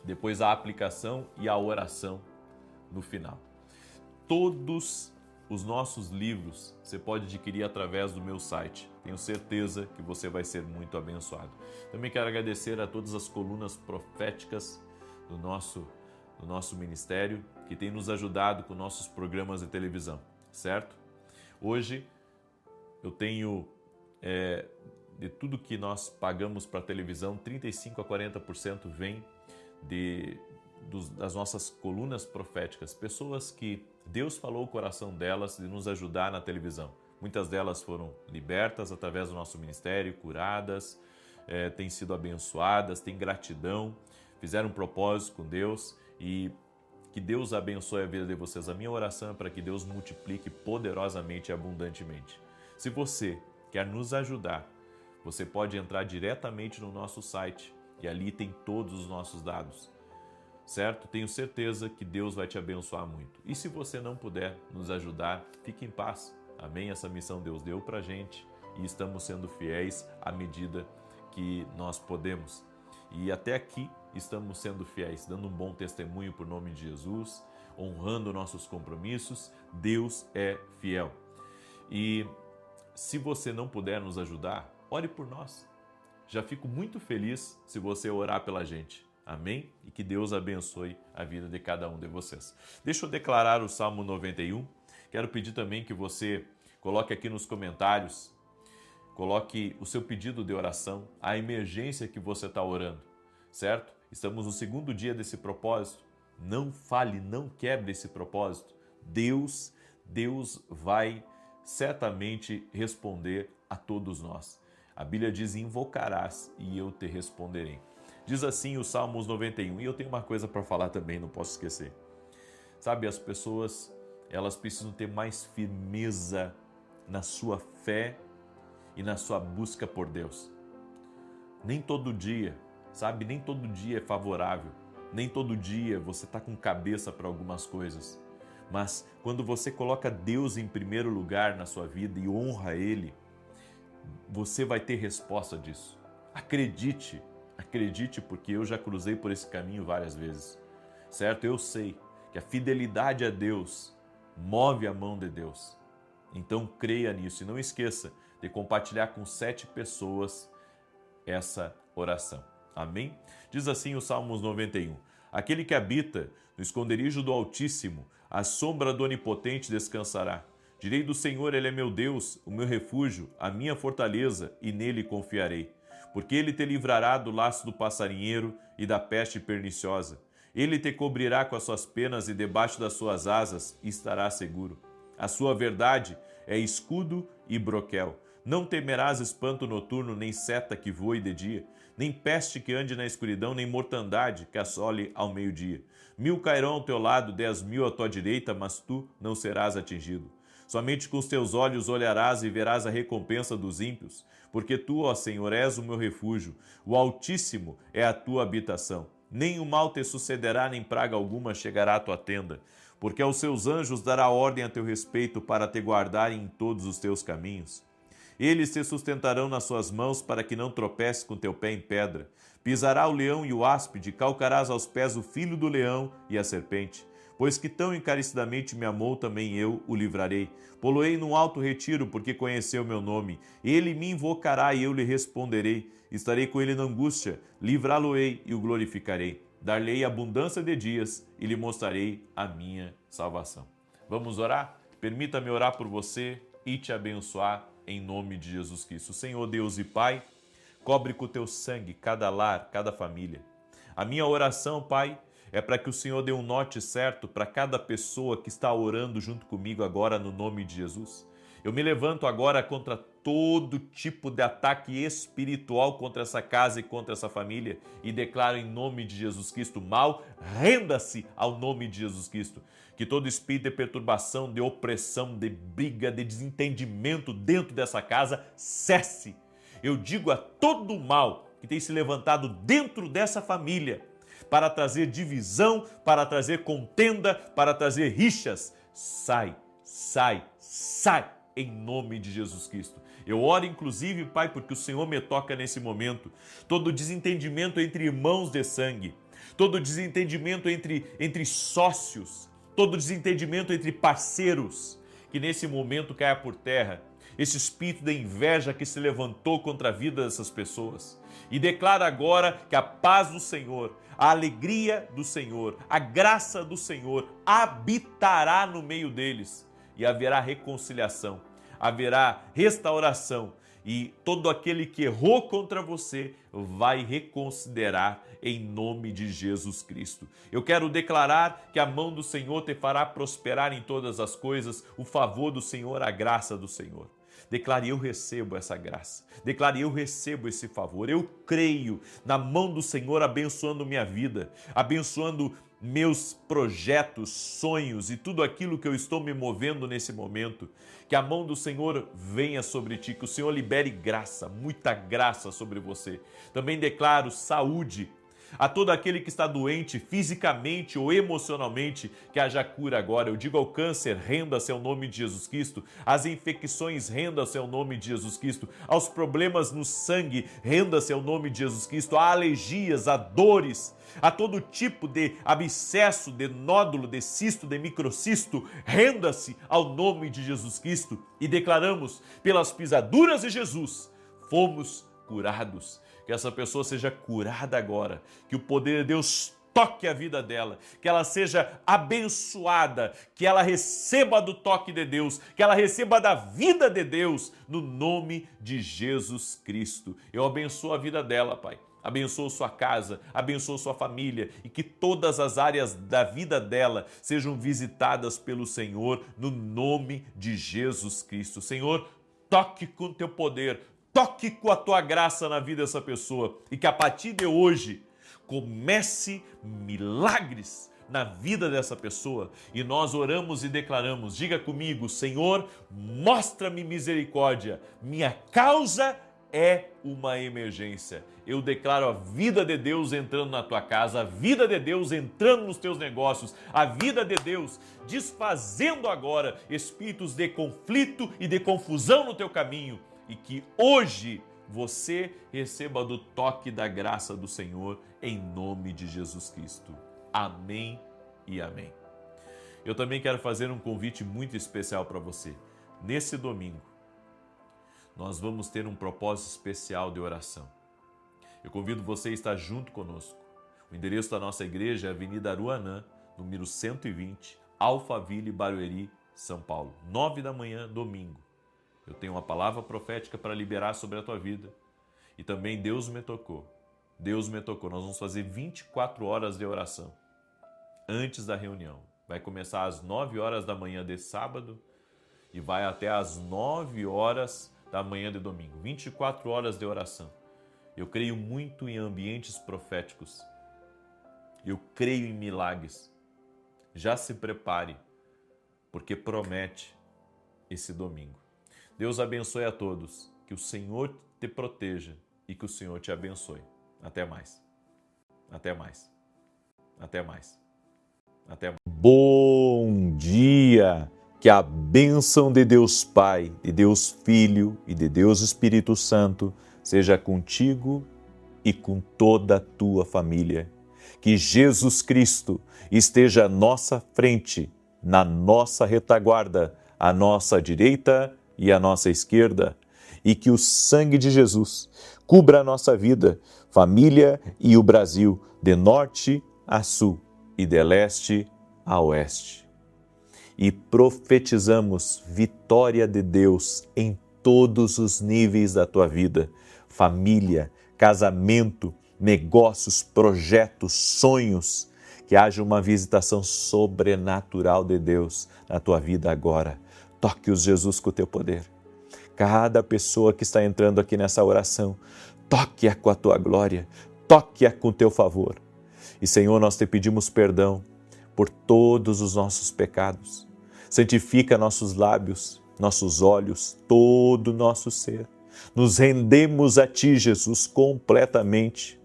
depois a aplicação e a oração no final. Todos os nossos livros você pode adquirir através do meu site. Tenho certeza que você vai ser muito abençoado. Também quero agradecer a todas as colunas proféticas do nosso ministério, que tem nos ajudado com nossos programas de televisão, certo? Hoje eu tenho, de tudo que nós pagamos para a televisão, 35% a 40% vem das nossas colunas proféticas, pessoas que Deus falou o coração delas de nos ajudar na televisão. Muitas delas foram libertas através do nosso ministério, curadas, têm sido abençoadas, têm gratidão, fizeram um propósito com Deus e que Deus abençoe a vida de vocês. A minha oração é para que Deus multiplique poderosamente e abundantemente. Se você quer nos ajudar, você pode entrar diretamente no nosso site e ali tem todos os nossos dados, certo? Tenho certeza que Deus vai te abençoar muito. E se você não puder nos ajudar, fique em paz. Amém? Essa missão Deus deu pra gente e estamos sendo fiéis à medida que nós podemos. E até aqui estamos sendo fiéis, dando um bom testemunho por nome de Jesus, honrando nossos compromissos. Deus é fiel. E se você não puder nos ajudar, ore por nós. Já fico muito feliz se você orar pela gente. Amém? E que Deus abençoe a vida de cada um de vocês. Deixa eu declarar o Salmo 91. Quero pedir também que você coloque aqui nos comentários, coloque o seu pedido de oração, a emergência que você está orando, certo? Estamos no segundo dia desse propósito. Não fale, não quebre esse propósito. Deus vai certamente responder a todos nós. A Bíblia diz: invocarás e eu te responderei. Diz assim o Salmos 91. E eu tenho uma coisa para falar também, não posso esquecer. Sabe, as pessoas, elas precisam ter mais firmeza na sua fé e na sua busca por Deus. Nem todo dia, sabe, nem todo dia é favorável. Nem todo dia você está com cabeça para algumas coisas. Mas quando você coloca Deus em primeiro lugar na sua vida e honra Ele, você vai ter resposta disso. Acredite, porque eu já cruzei por esse caminho várias vezes, certo? Eu sei que a fidelidade a Deus move a mão de Deus. Então creia nisso e não esqueça de compartilhar com 7 pessoas essa oração. Amém? Diz assim o Salmos 91. Aquele que habita no esconderijo do Altíssimo, à sombra do Onipotente descansará. Direi do Senhor, Ele é meu Deus, o meu refúgio, a minha fortaleza, e nele confiarei. Porque Ele te livrará do laço do passarinheiro e da peste perniciosa. Ele te cobrirá com as suas penas e debaixo das suas asas estarás seguro. A sua verdade é escudo e broquel. Não temerás espanto noturno, nem seta que voe de dia, nem peste que ande na escuridão, nem mortandade que assole ao meio-dia. 1000 cairão ao teu lado, 10.000 à tua direita, mas tu não serás atingido. Somente com os teus olhos olharás e verás a recompensa dos ímpios, porque tu, ó Senhor, és o meu refúgio, o Altíssimo é a tua habitação. Nem o mal te sucederá, nem praga alguma chegará à tua tenda, porque aos seus anjos dará ordem a teu respeito para te guardarem em todos os teus caminhos. Eles te sustentarão nas suas mãos para que não tropeces com teu pé em pedra. Pisará o leão e o áspide, calcarás aos pés o filho do leão e a serpente. Pois que tão encarecidamente me amou, também eu o livrarei. Poloei num alto retiro, porque conheceu meu nome. Ele me invocará e eu lhe responderei. Estarei com ele na angústia, livrá-lo-ei e o glorificarei. Dar-lhe-ei abundância de dias e lhe mostrarei a minha salvação. Vamos orar? Permita-me orar por você e te abençoar em nome de Jesus Cristo. Senhor Deus e Pai, cobre com o teu sangue cada lar, cada família. A minha oração, Pai, é para que o Senhor dê um norte certo para cada pessoa que está orando junto comigo agora no nome de Jesus. Eu me levanto agora contra todo tipo de ataque espiritual contra essa casa e contra essa família e declaro em nome de Jesus Cristo: mal, renda-se ao nome de Jesus Cristo. Que todo espírito de perturbação, de opressão, de briga, de desentendimento dentro dessa casa cesse. Eu digo a todo mal que tem se levantado dentro dessa família para trazer divisão, para trazer contenda, para trazer rixas: sai, sai, sai, em nome de Jesus Cristo. Eu oro inclusive, Pai, porque o Senhor me toca nesse momento. Todo desentendimento entre irmãos de sangue, todo desentendimento entre sócios, todo desentendimento entre parceiros, que nesse momento caia por terra. Esse espírito da inveja que se levantou contra a vida dessas pessoas. E declara agora que a paz do Senhor, a alegria do Senhor, a graça do Senhor habitará no meio deles. E haverá reconciliação, haverá restauração. E todo aquele que errou contra você vai reconsiderar em nome de Jesus Cristo. Eu quero declarar que a mão do Senhor te fará prosperar em todas as coisas, o favor do Senhor, a graça do Senhor. Declare: eu recebo essa graça. Declare: eu recebo esse favor. Eu creio na mão do Senhor abençoando minha vida, abençoando meus projetos, sonhos e tudo aquilo que eu estou me movendo nesse momento. Que a mão do Senhor venha sobre ti, que o Senhor libere graça, muita graça sobre você. Também declaro saúde a todo aquele que está doente fisicamente ou emocionalmente, que haja cura agora. Eu digo ao câncer, renda-se ao nome de Jesus Cristo. Às infecções, renda-se ao nome de Jesus Cristo. Aos problemas no sangue, renda-se ao nome de Jesus Cristo. A alergias, a dores, a todo tipo de abscesso, de nódulo, de cisto, de microcisto, renda-se ao nome de Jesus Cristo. E declaramos, pelas pisaduras de Jesus, fomos curados. Que essa pessoa seja curada agora, que o poder de Deus toque a vida dela, que ela seja abençoada, que ela receba do toque de Deus, que ela receba da vida de Deus, no nome de Jesus Cristo. Eu abençoo a vida dela, Pai. Abençoo sua casa, abençoo sua família e que todas as áreas da vida dela sejam visitadas pelo Senhor, no nome de Jesus Cristo. Senhor, toque com o teu poder, toque com a tua graça na vida dessa pessoa e que a partir de hoje comece milagres na vida dessa pessoa. E nós oramos e declaramos, diga comigo, Senhor, mostra-me misericórdia, minha causa é uma emergência. Eu declaro a vida de Deus entrando na tua casa, a vida de Deus entrando nos teus negócios, a vida de Deus desfazendo agora espíritos de conflito e de confusão no teu caminho. E que hoje você receba do toque da graça do Senhor, em nome de Jesus Cristo. Amém e amém. Eu também quero fazer um convite muito especial para você. Nesse domingo, nós vamos ter um propósito especial de oração. Eu convido você a estar junto conosco. O endereço da nossa igreja é Avenida Aruanã, número 120, Alphaville, Barueri, São Paulo. 9 da manhã, domingo. Eu tenho uma palavra profética para liberar sobre a tua vida. E também Deus me tocou. Deus me tocou. Nós vamos fazer 24 horas de oração antes da reunião. Vai começar às 9 horas da manhã de sábado e vai até às 9 horas da manhã de domingo. 24 horas de oração. Eu creio muito em ambientes proféticos. Eu creio em milagres. Já se prepare, porque promete esse domingo. Deus abençoe a todos, que o Senhor te proteja e que o Senhor te abençoe. Até mais. Até mais. Até mais. Até mais. Bom dia! Que a bênção de Deus Pai, de Deus Filho e de Deus Espírito Santo seja contigo e com toda a tua família. Que Jesus Cristo esteja à nossa frente, na nossa retaguarda, à nossa direita e à nossa esquerda, e que o sangue de Jesus cubra a nossa vida, família e o Brasil, de norte a sul e de leste a oeste. E profetizamos vitória de Deus em todos os níveis da tua vida, família, casamento, negócios, projetos, sonhos, que haja uma visitação sobrenatural de Deus na tua vida agora. Toque-os, Jesus, com o teu poder. Cada pessoa que está entrando aqui nessa oração, toque-a com a tua glória, toque-a com o teu favor. E, Senhor, nós te pedimos perdão por todos os nossos pecados. Santifica nossos lábios, nossos olhos, todo o nosso ser. Nos rendemos a Ti, Jesus, completamente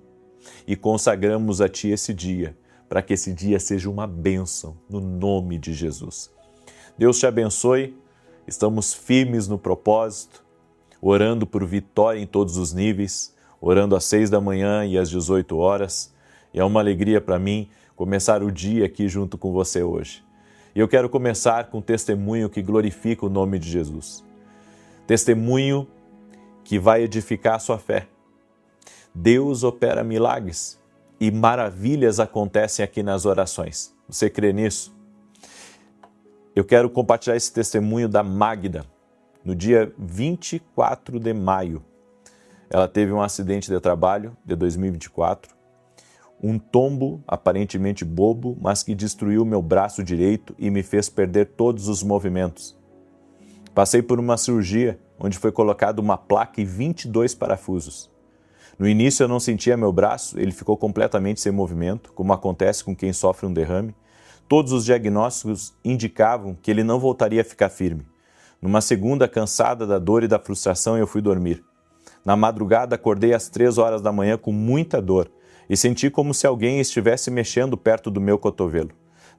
e consagramos a Ti esse dia, para que esse dia seja uma bênção, no nome de Jesus. Deus te abençoe. Estamos firmes no propósito, orando por vitória em todos os níveis, orando às 6 da manhã e às 18 horas. E é uma alegria para mim começar o dia aqui junto com você hoje. E eu quero começar com um testemunho que glorifica o nome de Jesus. Testemunho que vai edificar a sua fé. Deus opera milagres e maravilhas acontecem aqui nas orações. Você crê nisso? Eu quero compartilhar esse testemunho da Magda. No dia 24 de maio, ela teve um acidente de trabalho de 2024, um tombo aparentemente bobo, mas que destruiu meu braço direito e me fez perder todos os movimentos. Passei por uma cirurgia onde foi colocada uma placa e 22 parafusos. No início eu não sentia meu braço, ele ficou completamente sem movimento, como acontece com quem sofre um derrame. Todos os diagnósticos indicavam que ele não voltaria a ficar firme. Numa segunda, cansada da dor e da frustração, eu fui dormir. Na madrugada, acordei às 3 horas da manhã com muita dor e senti como se alguém estivesse mexendo perto do meu cotovelo.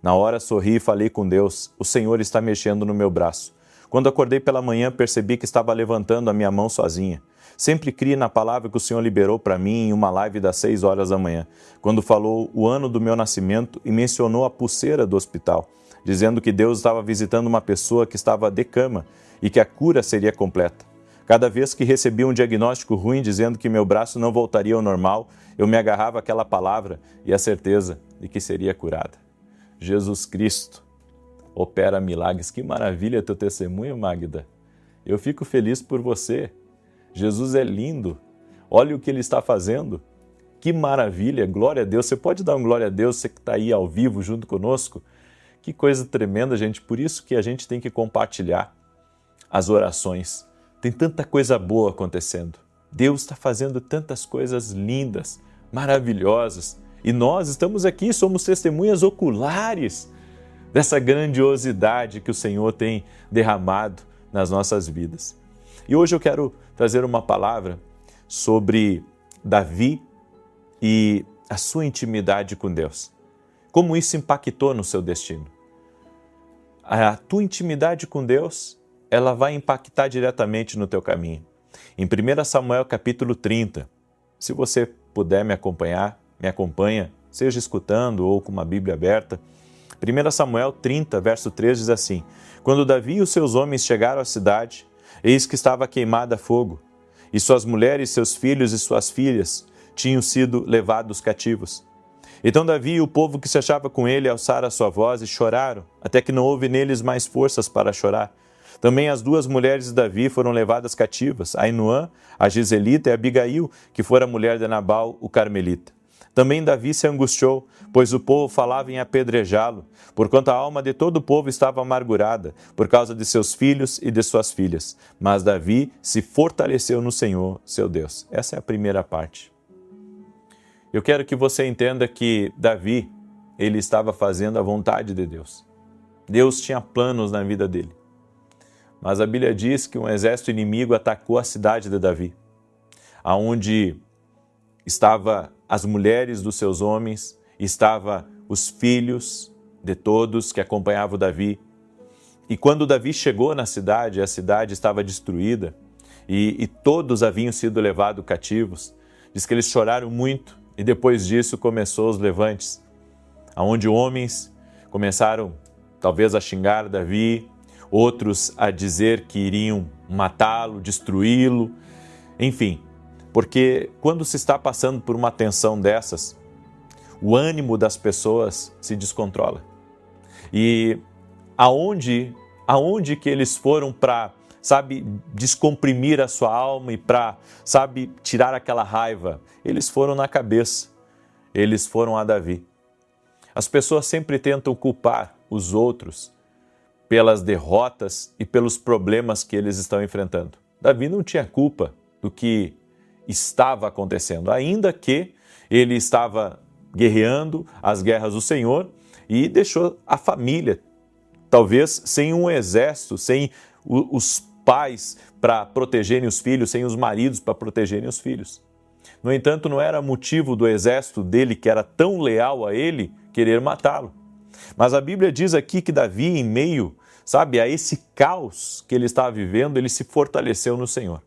Na hora, sorri e falei com Deus: o Senhor está mexendo no meu braço. Quando acordei pela manhã, percebi que estava levantando a minha mão sozinha. Sempre criei na palavra que o Senhor liberou para mim em uma live das 6 horas da manhã, quando falou o ano do meu nascimento e mencionou a pulseira do hospital, dizendo que Deus estava visitando uma pessoa que estava de cama e que a cura seria completa. Cada vez que recebia um diagnóstico ruim dizendo que meu braço não voltaria ao normal, eu me agarrava àquela palavra e a certeza de que seria curada. Jesus Cristo opera milagres. Que maravilha teu testemunho, Magda. Eu fico feliz por você. Jesus é lindo. Olha o que Ele está fazendo. Que maravilha, glória a Deus. Você pode dar um glória a Deus, você que está aí ao vivo junto conosco? Que coisa tremenda, gente. Por isso que a gente tem que compartilhar as orações. Tem tanta coisa boa acontecendo. Deus está fazendo tantas coisas lindas, maravilhosas. E nós estamos aqui, somos testemunhas oculares dessa grandiosidade que o Senhor tem derramado nas nossas vidas. E hoje eu quero trazer uma palavra sobre Davi e a sua intimidade com Deus. Como isso impactou no seu destino. A tua intimidade com Deus, ela vai impactar diretamente no teu caminho. Em 1 Samuel capítulo 30, se você puder me acompanha, seja escutando ou com uma Bíblia aberta. 1 Samuel 30, verso 3 diz assim: Quando Davi e os seus homens chegaram à cidade, eis que estava queimada a fogo, e suas mulheres, seus filhos e suas filhas tinham sido levados cativos. Então Davi e o povo que se achava com ele alçaram a sua voz e choraram, até que não houve neles mais forças para chorar. Também as 2 mulheres de Davi foram levadas cativas, Ainoã, a Giselita, e Abigail, que fora mulher de Nabal, o Carmelita. Também Davi se angustiou, pois o povo falava em apedrejá-lo, porquanto a alma de todo o povo estava amargurada, por causa de seus filhos e de suas filhas. Mas Davi se fortaleceu no Senhor, seu Deus. Essa é a primeira parte. Eu quero que você entenda que Davi, ele estava fazendo a vontade de Deus. Deus tinha planos na vida dele. Mas a Bíblia diz que um exército inimigo atacou a cidade de Davi, aonde estava as mulheres dos seus homens, estava os filhos de todos que acompanhavam Davi. E quando Davi chegou na cidade, a cidade estava destruída e todos haviam sido levados cativos. Diz que eles choraram muito e depois disso começou os levantes, aonde homens começaram talvez a xingar Davi, outros a dizer que iriam matá-lo, destruí-lo, enfim. Porque quando se está passando por uma tensão dessas, o ânimo das pessoas se descontrola. E aonde que eles foram para, descomprimir a sua alma e para, tirar aquela raiva? Eles foram na cabeça, eles foram a Davi. As pessoas sempre tentam culpar os outros pelas derrotas e pelos problemas que eles estão enfrentando. Davi não tinha culpa do que estava acontecendo, ainda que ele estava guerreando as guerras do Senhor e deixou a família, talvez sem um exército, sem os pais para protegerem os filhos, sem os maridos para protegerem os filhos. No entanto, não era motivo do exército dele, que era tão leal a ele, querer matá-lo. Mas a Bíblia diz aqui que Davi, em meio, a esse caos que ele estava vivendo, ele se fortaleceu no Senhor.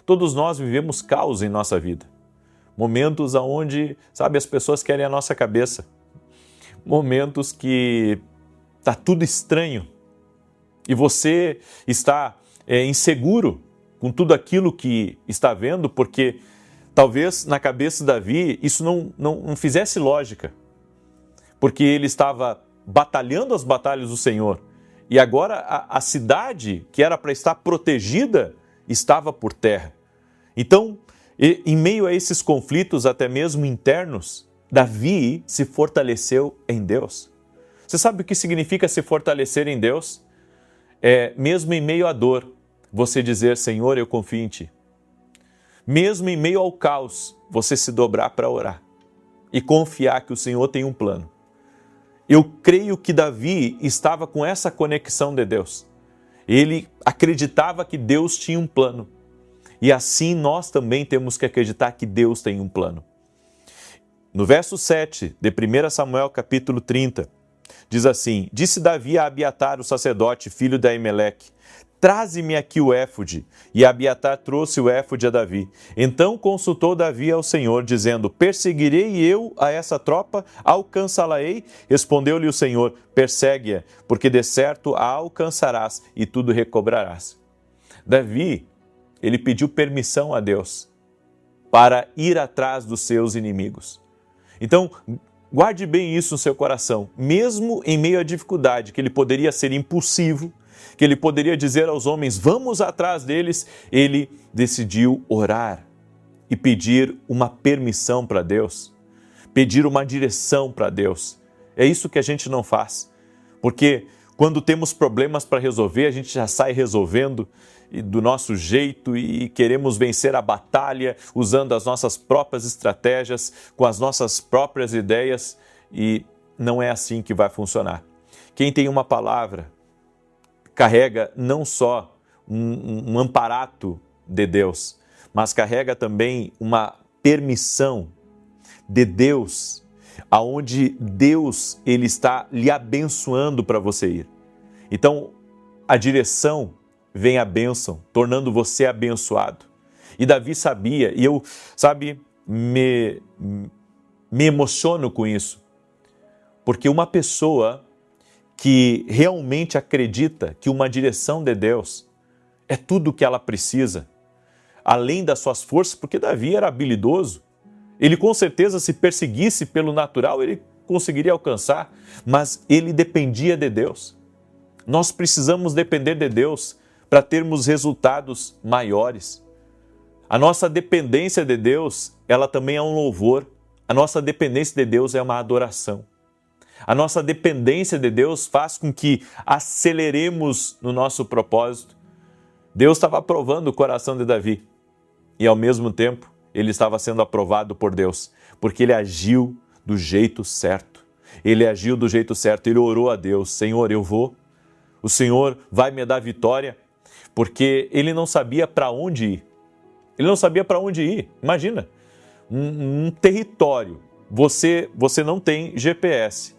Todos nós vivemos caos em nossa vida. Momentos onde, as pessoas querem a nossa cabeça. Momentos que está tudo estranho. E você está inseguro com tudo aquilo que está vendo, porque talvez na cabeça de Davi isso não fizesse lógica. Porque ele estava batalhando as batalhas do Senhor. E agora a cidade, que era para estar protegida, estava por terra. Então, em meio a esses conflitos, até mesmo internos, Davi se fortaleceu em Deus. Você sabe o que significa se fortalecer em Deus? Mesmo em meio à dor, você dizer: Senhor, eu confio em Ti. mesmo em meio ao caos, você se dobrar para orar e confiar que o Senhor tem um plano. Eu creio que Davi estava com essa conexão de Deus. Ele acreditava que Deus tinha um plano. E assim nós também temos que acreditar que Deus tem um plano. No verso 7 de 1 Samuel capítulo 30, diz assim: Disse Davi a Abiatar, o sacerdote, filho de Aimeleque: Traze-me aqui o éfode. E Abiatar trouxe o éfode a Davi. Então consultou Davi ao Senhor, dizendo: Perseguirei eu a essa tropa? Alcançá-la-ei? Respondeu-lhe o Senhor: Persegue-a, porque de certo a alcançarás e tudo recobrarás. Davi, ele pediu permissão a Deus para ir atrás dos seus inimigos. Então, guarde bem isso no seu coração. Mesmo em meio à dificuldade, que ele poderia ser impulsivo, que ele poderia dizer aos homens: vamos atrás deles, ele decidiu orar e pedir uma permissão para Deus, pedir uma direção para Deus. É isso que a gente não faz, porque quando temos problemas para resolver, a gente já sai resolvendo do nosso jeito e queremos vencer a batalha usando as nossas próprias estratégias, com as nossas próprias ideias, e não é assim que vai funcionar. Quem tem uma palavra carrega não só um amparato de Deus, mas carrega também uma permissão de Deus, aonde Deus ele está lhe abençoando para você ir. Então, a direção vem a bênção, tornando você abençoado. E Davi sabia, e eu, me emociono com isso, porque uma pessoa que realmente acredita que uma direção de Deus é tudo o que ela precisa, além das suas forças, porque Davi era habilidoso, ele com certeza, se perseguisse pelo natural, ele conseguiria alcançar, mas ele dependia de Deus. Nós precisamos depender de Deus para termos resultados maiores. A nossa dependência de Deus, ela também é um louvor. A nossa dependência de Deus é uma adoração. A nossa dependência de Deus faz com que aceleremos no nosso propósito. Deus estava aprovando o coração de Davi e, ao mesmo tempo, ele estava sendo aprovado por Deus, porque ele agiu do jeito certo. Ele agiu do jeito certo, ele orou a Deus: Senhor, eu vou. O Senhor vai me dar vitória, porque ele não sabia para onde ir. Ele não sabia para onde ir. Imagina, um território, você não tem GPS,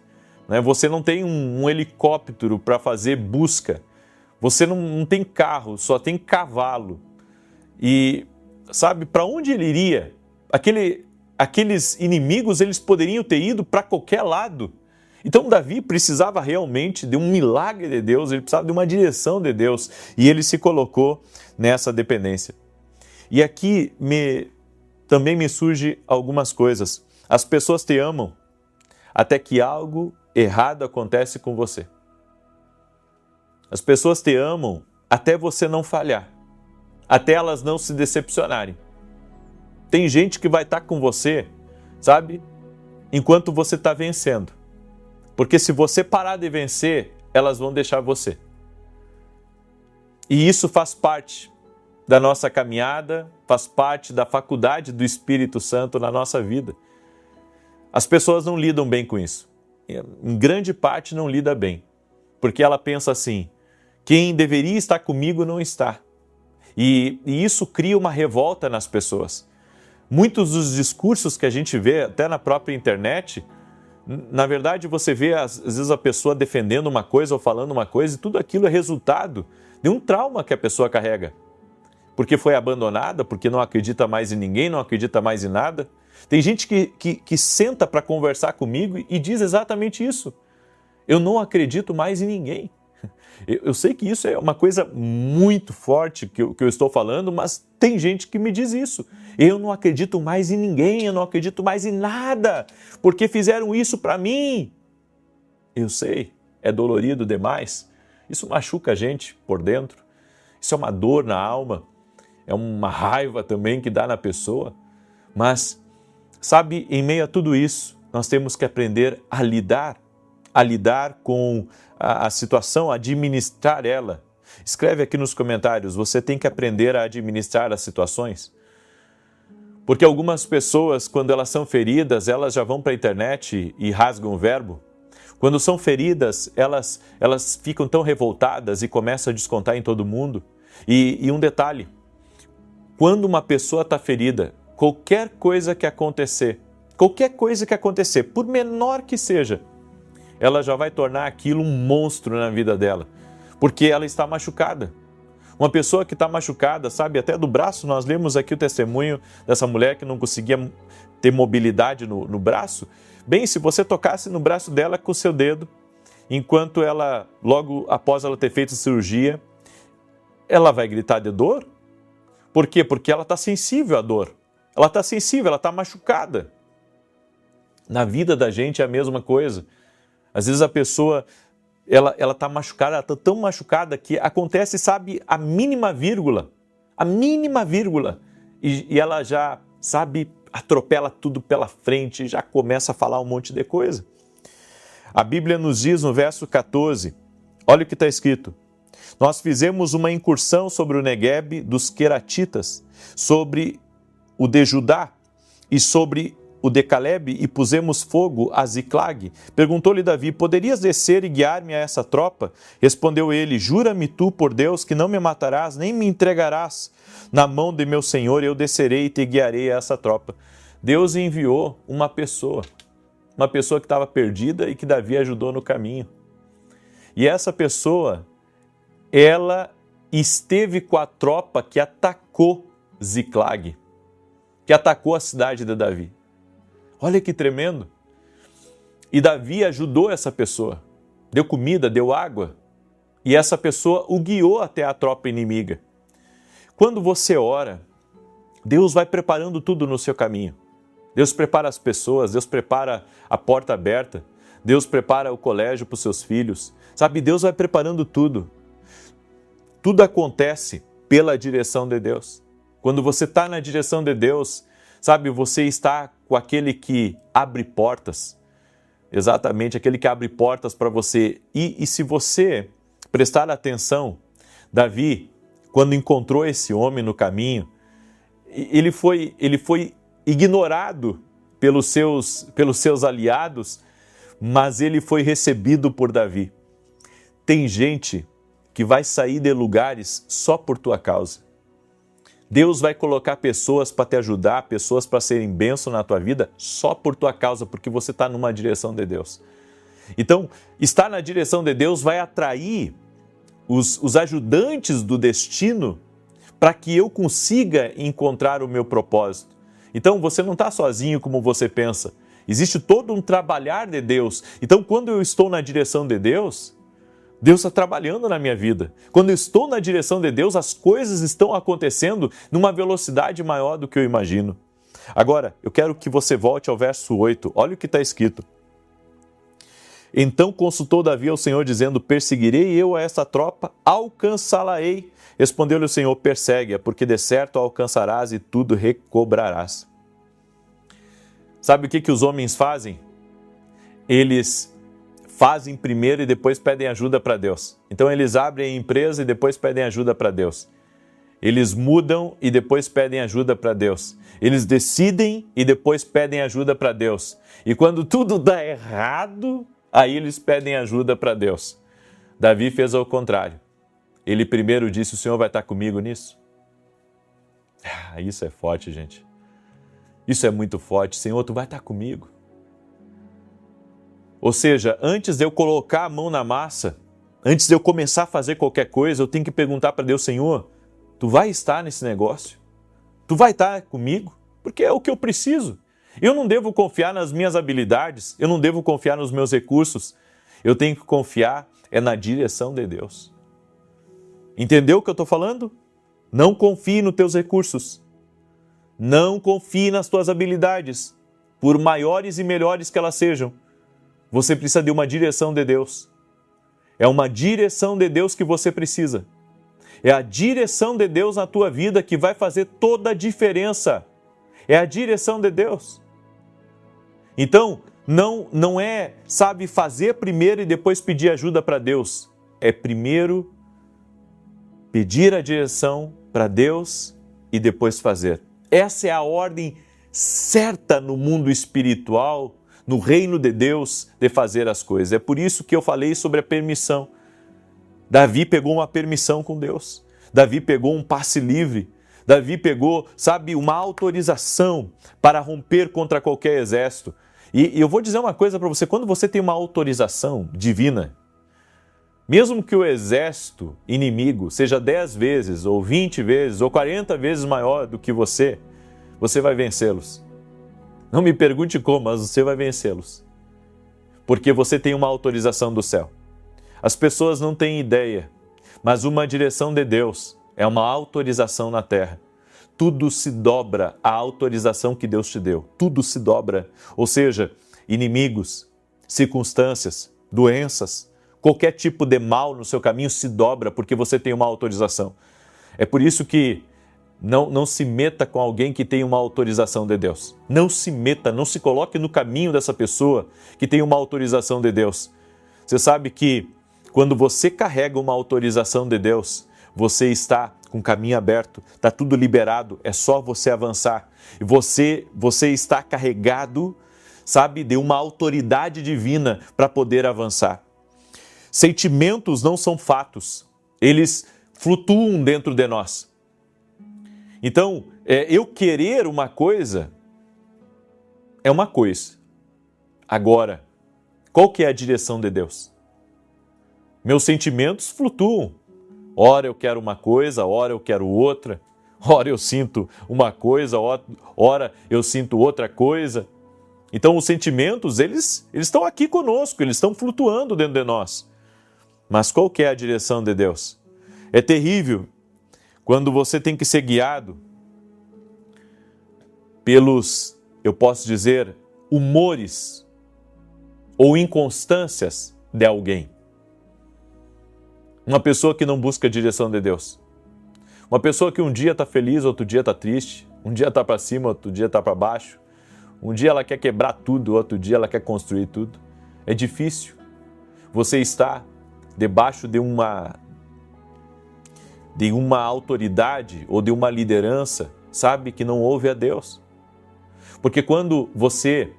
né? Você não tem um helicóptero para fazer busca, você não tem carro, só tem cavalo. E para onde ele iria? Aqueles inimigos, eles poderiam ter ido para qualquer lado. Então Davi precisava realmente de um milagre de Deus, ele precisava de uma direção de Deus, e ele se colocou nessa dependência. E aqui também me surge algumas coisas. As pessoas te amam até que algo errado acontece com você. As pessoas te amam até você não falhar, até elas não se decepcionarem. Tem gente que vai estar com você, enquanto você está vencendo. Porque se você parar de vencer, elas vão deixar você. E isso faz parte da nossa caminhada, faz parte da faculdade do Espírito Santo na nossa vida. As pessoas não lidam bem com isso. Em grande parte não lida bem. Porque ela pensa assim: quem deveria estar comigo não está. E isso cria uma revolta nas pessoas. Muitos dos discursos que a gente vê, até na própria internet, na verdade você vê às vezes a pessoa defendendo uma coisa ou falando uma coisa, e tudo aquilo é resultado de um trauma que a pessoa carrega. Porque foi abandonada, porque não acredita mais em ninguém, não acredita mais em nada. Tem gente que senta para conversar comigo e diz exatamente isso: eu não acredito mais em ninguém. Eu sei que isso é uma coisa muito forte que eu estou falando, mas tem gente que me diz isso. Eu não acredito mais em ninguém, eu não acredito mais em nada, porque fizeram isso para mim. Eu sei, é dolorido demais. Isso machuca a gente por dentro. Isso é uma dor na alma, é uma raiva também que dá na pessoa. Mas, em meio a tudo isso, nós temos que aprender a lidar com a situação, a administrar ela. Escreve aqui nos comentários: você tem que aprender a administrar as situações. Porque algumas pessoas, quando elas são feridas, elas já vão para a internet e rasgam o verbo. Quando são feridas, elas ficam tão revoltadas e começam a descontar em todo mundo. E um detalhe, quando uma pessoa está ferida, qualquer coisa que acontecer, por menor que seja, ela já vai tornar aquilo um monstro na vida dela, porque ela está machucada. Uma pessoa que está machucada, sabe, até do braço, nós lemos aqui o testemunho dessa mulher que não conseguia ter mobilidade no braço. Bem, se você tocasse no braço dela com o seu dedo, enquanto ela, logo após ela ter feito a cirurgia, ela vai gritar de dor? Por quê? Porque ela está sensível à dor. Ela está sensível, ela está machucada. Na vida da gente é a mesma coisa. Às vezes a pessoa, ela está machucada, ela está tão machucada que acontece, sabe, a mínima vírgula, e ela já, sabe, atropela tudo pela frente e já começa a falar um monte de coisa. A Bíblia nos diz no verso 14, olha o que está escrito: nós fizemos uma incursão sobre o Neguebe dos Queratitas, sobre o de Judá e sobre o de Calebe, e pusemos fogo a Ziclag. Perguntou-lhe Davi: poderias descer e guiar-me a essa tropa? Respondeu ele: jura-me tu por Deus que não me matarás, nem me entregarás na mão de meu senhor, eu descerei e te guiarei a essa tropa. Deus enviou uma pessoa que estava perdida e que Davi ajudou no caminho. E essa pessoa, ela esteve com a tropa que atacou Ziclag, que atacou a cidade de Davi. Olha que tremendo! E Davi ajudou essa pessoa, deu comida, deu água, e essa pessoa o guiou até a tropa inimiga. Quando você ora, Deus vai preparando tudo no seu caminho. Deus prepara as pessoas, Deus prepara a porta aberta, Deus prepara o colégio para os seus filhos. Sabe, Deus vai preparando tudo. Tudo acontece pela direção de Deus. Quando você está na direção de Deus, sabe, você está com aquele que abre portas, exatamente, aquele que abre portas para você. E se você prestar atenção, Davi, quando encontrou esse homem no caminho, ele foi ignorado pelos seus aliados, mas ele foi recebido por Davi. Tem gente que vai sair de lugares só por tua causa. Deus vai colocar pessoas para te ajudar, pessoas para serem bênção na tua vida só por tua causa, porque você está numa direção de Deus. Então, estar na direção de Deus vai atrair os ajudantes do destino para que eu consiga encontrar o meu propósito. Então, você não está sozinho como você pensa. Existe todo um trabalhar de Deus. Então, quando eu estou na direção de Deus, Deus está trabalhando na minha vida. Quando eu estou na direção de Deus, as coisas estão acontecendo numa velocidade maior do que eu imagino. Agora, eu quero que você volte ao verso 8. Olha o que está escrito. Então consultou Davi ao Senhor, dizendo: perseguirei eu a esta tropa, alcançá-la-ei. Respondeu-lhe o Senhor: persegue-a, porque de certo a alcançarás e tudo recobrarás. Sabe o que os homens fazem? Eles fazem primeiro e depois pedem ajuda para Deus. Então eles abrem a empresa e depois pedem ajuda para Deus. Eles mudam e depois pedem ajuda para Deus. Eles decidem e depois pedem ajuda para Deus. E quando tudo dá errado, aí eles pedem ajuda para Deus. Davi fez ao contrário. Ele primeiro disse: o Senhor vai estar comigo nisso? Isso é forte, gente. Isso é muito forte. Senhor, tu vai estar comigo. Ou seja, antes de eu colocar a mão na massa, antes de eu começar a fazer qualquer coisa, eu tenho que perguntar para Deus: Senhor, tu vai estar nesse negócio? Tu vai estar comigo? Porque é o que eu preciso. Eu não devo confiar nas minhas habilidades, eu não devo confiar nos meus recursos. Eu tenho que confiar na direção de Deus. Entendeu o que eu estou falando? Não confie nos teus recursos. Não confie nas tuas habilidades, por maiores e melhores que elas sejam. Você precisa de uma direção de Deus. É uma direção de Deus que você precisa. É a direção de Deus na tua vida que vai fazer toda a diferença. É a direção de Deus. Então, não é, sabe, fazer primeiro e depois pedir ajuda para Deus. É primeiro pedir a direção para Deus e depois fazer. Essa é a ordem certa no mundo espiritual, no reino de Deus, de fazer as coisas. É por isso que eu falei sobre a permissão. Davi pegou uma permissão com Deus. Davi pegou um passe livre. Davi pegou, uma autorização para romper contra qualquer exército. E eu vou dizer uma coisa para você, quando você tem uma autorização divina, mesmo que o exército inimigo seja 10 vezes, ou 20 vezes, ou 40 vezes maior do que você vai vencê-los. Não me pergunte como, mas você vai vencê-los. Porque você tem uma autorização do céu. As pessoas não têm ideia, mas uma direção de Deus é uma autorização na terra. Tudo se dobra à autorização que Deus te deu. Tudo se dobra. Ou seja, inimigos, circunstâncias, doenças, qualquer tipo de mal no seu caminho se dobra porque você tem uma autorização. É por isso que não se meta com alguém que tem uma autorização de Deus. Não se meta, não se coloque no caminho dessa pessoa que tem uma autorização de Deus. Você sabe que quando você carrega uma autorização de Deus, você está com o caminho aberto, está tudo liberado, é só você avançar. E você está carregado, de uma autoridade divina para poder avançar. Sentimentos não são fatos, eles flutuam dentro de nós. Então, eu querer uma coisa é uma coisa. Agora, qual que é a direção de Deus? Meus sentimentos flutuam. Ora eu quero uma coisa, ora eu quero outra. Ora eu sinto uma coisa, ora eu sinto outra coisa. Então os sentimentos, eles estão aqui conosco, eles estão flutuando dentro de nós. Mas qual que é a direção de Deus? É terrível quando você tem que ser guiado pelos, eu posso dizer, humores ou inconstâncias de alguém. Uma pessoa que não busca a direção de Deus. Uma pessoa que um dia está feliz, outro dia está triste. Um dia está para cima, outro dia está para baixo. Um dia ela quer quebrar tudo, outro dia ela quer construir tudo. É difícil. Você está debaixo de uma autoridade ou de uma liderança, que não ouve a Deus. Porque quando você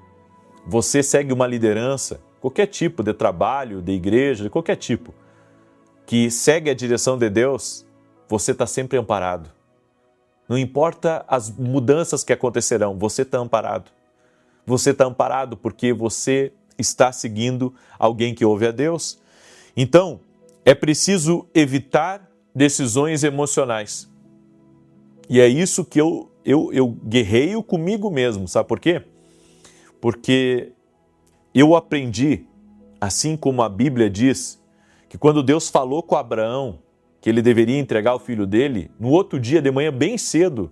segue uma liderança, qualquer tipo de trabalho, de igreja, de qualquer tipo, que segue a direção de Deus, você está sempre amparado. Não importa as mudanças que acontecerão, você está amparado. Você está amparado porque você está seguindo alguém que ouve a Deus. Então, é preciso evitar decisões emocionais. E é isso que eu guerreio comigo mesmo, sabe por quê? Porque eu aprendi, assim como a Bíblia diz, que quando Deus falou com Abraão que ele deveria entregar o filho dele, no outro dia de manhã, bem cedo,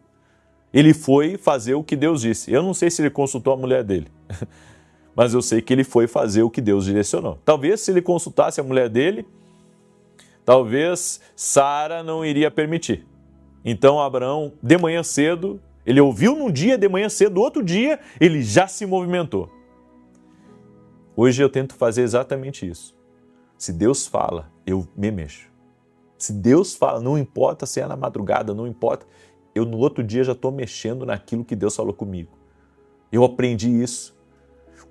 ele foi fazer o que Deus disse. Eu não sei se ele consultou a mulher dele, mas eu sei que ele foi fazer o que Deus direcionou. Talvez se ele consultasse a mulher dele, talvez Sara não iria permitir. Então Abraão, de manhã cedo, ele ouviu num dia, de manhã cedo, outro dia, ele já se movimentou. Hoje eu tento fazer exatamente isso. Se Deus fala, eu me mexo. Se Deus fala, não importa se é na madrugada, não importa, eu no outro dia já estou mexendo naquilo que Deus falou comigo. Eu aprendi isso.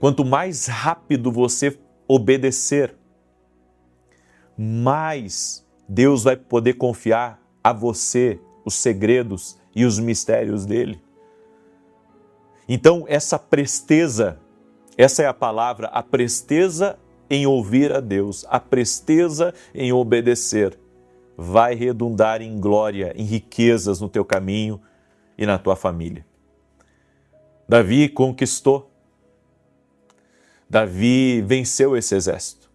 Quanto mais rápido você obedecer, mais Deus vai poder confiar a você os segredos e os mistérios dele. Então, essa presteza, essa é a palavra, a presteza em ouvir a Deus, a presteza em obedecer, vai redundar em glória, em riquezas no teu caminho e na tua família. Davi conquistou. Davi venceu esse exército.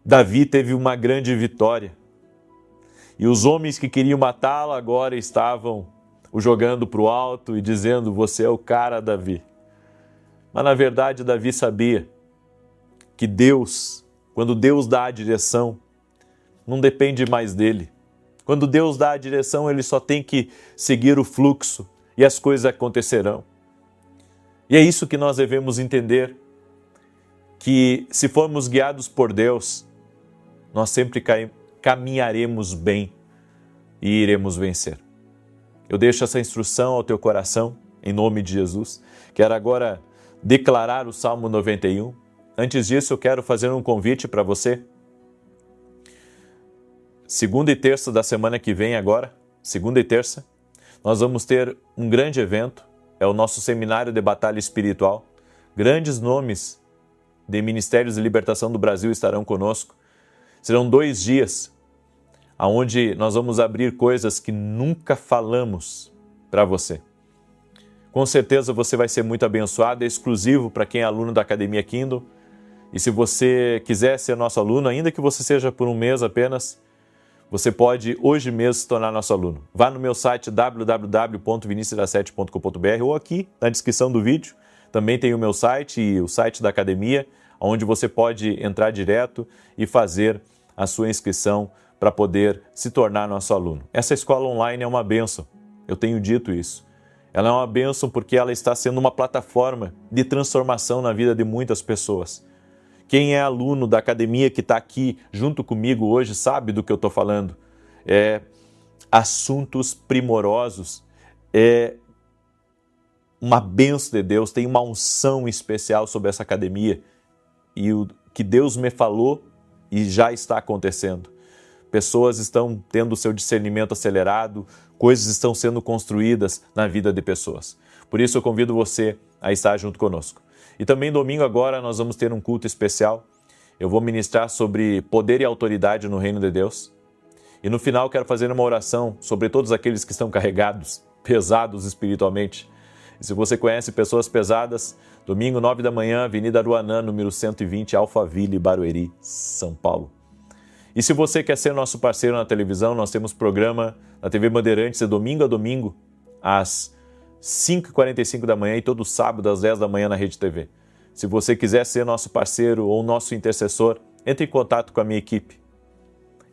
Davi teve uma grande vitória. E os homens que queriam matá-lo agora estavam o jogando para o alto e dizendo: você é o cara, Davi. Mas na verdade Davi sabia que Deus, quando Deus dá a direção, não depende mais dele. Quando Deus dá a direção, ele só tem que seguir o fluxo e as coisas acontecerão. E é isso que nós devemos entender, que se formos guiados por Deus, nós sempre caminharemos bem e iremos vencer. Eu deixo essa instrução ao teu coração, em nome de Jesus. Quero agora declarar o Salmo 91. Antes disso, eu quero fazer um convite para você. Segunda e terça da semana que vem agora, segunda e terça, nós vamos ter um grande evento, é o nosso Seminário de Batalha Espiritual. Grandes nomes de Ministérios de Libertação do Brasil estarão conosco. Serão 2 dias, onde nós vamos abrir coisas que nunca falamos para você. Com certeza você vai ser muito abençoado, é exclusivo para quem é aluno da Academia Kindle. E se você quiser ser nosso aluno, ainda que você seja por um mês apenas, você pode hoje mesmo se tornar nosso aluno. Vá no meu site www.viniciusda7.com.br ou aqui na descrição do vídeo. Também tem o meu site e o site da academia, onde você pode entrar direto e fazer a sua inscrição para poder se tornar nosso aluno. Essa escola online é uma bênção, eu tenho dito isso. Ela é uma bênção porque ela está sendo uma plataforma de transformação na vida de muitas pessoas. Quem é aluno da academia que está aqui junto comigo hoje sabe do que eu estou falando. É assuntos primorosos, é uma bênção de Deus, tem uma unção especial sobre essa academia. E o que Deus me falou e já está acontecendo. Pessoas estão tendo o seu discernimento acelerado, coisas estão sendo construídas na vida de pessoas. Por isso eu convido você a estar junto conosco. E também domingo agora nós vamos ter um culto especial. Eu vou ministrar sobre poder e autoridade no reino de Deus. E no final quero fazer uma oração sobre todos aqueles que estão carregados, pesados espiritualmente. E se você conhece pessoas pesadas, domingo 9 da manhã, Avenida Aruanã, número 120, Alphaville, Barueri, São Paulo. E se você quer ser nosso parceiro na televisão, nós temos programa na TV Bandeirantes de domingo a domingo, às 5h45 da manhã e todo sábado às 10 da manhã na Rede TV. Se você quiser ser nosso parceiro ou nosso intercessor, entre em contato com a minha equipe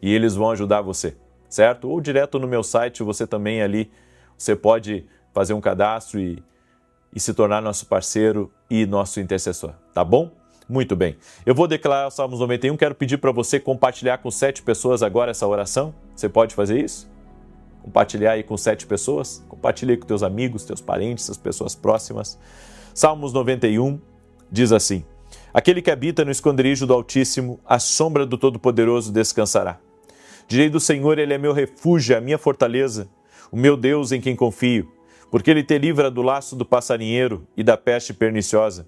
e eles vão ajudar você, certo? Ou direto no meu site, você também ali, você pode fazer um cadastro e se tornar nosso parceiro e nosso intercessor, tá bom? Muito bem. Eu vou declarar o Salmos 91, quero pedir para você compartilhar com 7 pessoas agora essa oração. Você pode fazer isso? Compartilhar aí com 7 pessoas, compartilhe com teus amigos, teus parentes, as pessoas próximas. Salmos 91 diz assim: Aquele que habita no esconderijo do Altíssimo, à sombra do Todo-Poderoso descansará. Direi do Senhor, Ele é meu refúgio, a minha fortaleza, o meu Deus em quem confio, porque Ele te livra do laço do passarinheiro e da peste perniciosa.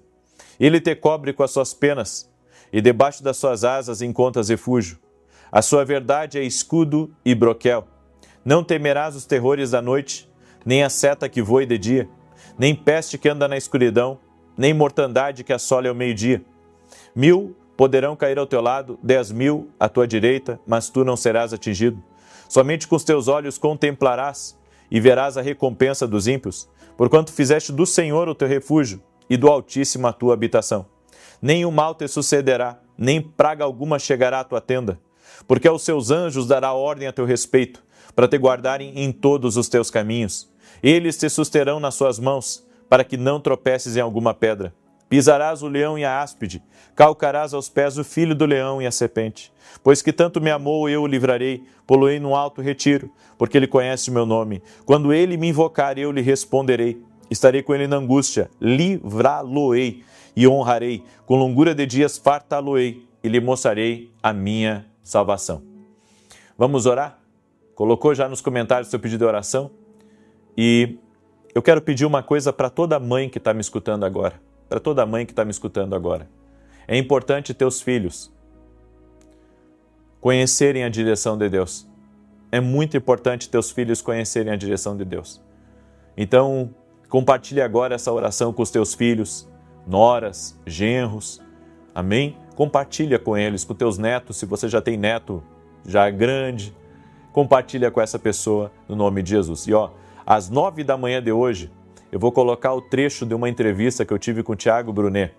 Ele te cobre com as suas penas, e debaixo das suas asas encontras refúgio. A sua verdade é escudo e broquel. Não temerás os terrores da noite, nem a seta que voe de dia, nem peste que anda na escuridão, nem mortandade que assola ao meio-dia. 1000 poderão cair ao teu lado, 10.000 à tua direita, mas tu não serás atingido. Somente com os teus olhos contemplarás e verás a recompensa dos ímpios, porquanto fizeste do Senhor o teu refúgio e do Altíssimo a tua habitação. Nem o mal te sucederá, nem praga alguma chegará à tua tenda, porque aos seus anjos dará ordem a teu respeito, para te guardarem em todos os teus caminhos. Eles te susterão nas suas mãos, para que não tropeces em alguma pedra. Pisarás o leão e a áspide, calcarás aos pés o filho do leão e a serpente. Pois que tanto me amou, eu o livrarei, poloei num alto retiro, porque ele conhece o meu nome. Quando ele me invocar, eu lhe responderei. Estarei com ele na angústia, livrá-lo-ei e honrarei. Com longura de dias fartá-lo-ei e lhe mostrarei a minha salvação. Vamos orar? Colocou já nos comentários seu pedido de oração? E eu quero pedir uma coisa para toda mãe que está me escutando agora. Para toda mãe que está me escutando agora. É importante teus filhos conhecerem a direção de Deus. É muito importante teus filhos conhecerem a direção de Deus. Então, compartilhe agora essa oração com os teus filhos, noras, genros. Amém? Compartilha com eles, com teus netos, se você já tem neto, já grande. Compartilha com essa pessoa no nome de Jesus. E às 9 da manhã de hoje, eu vou colocar o trecho de uma entrevista que eu tive com o Thiago Brunet.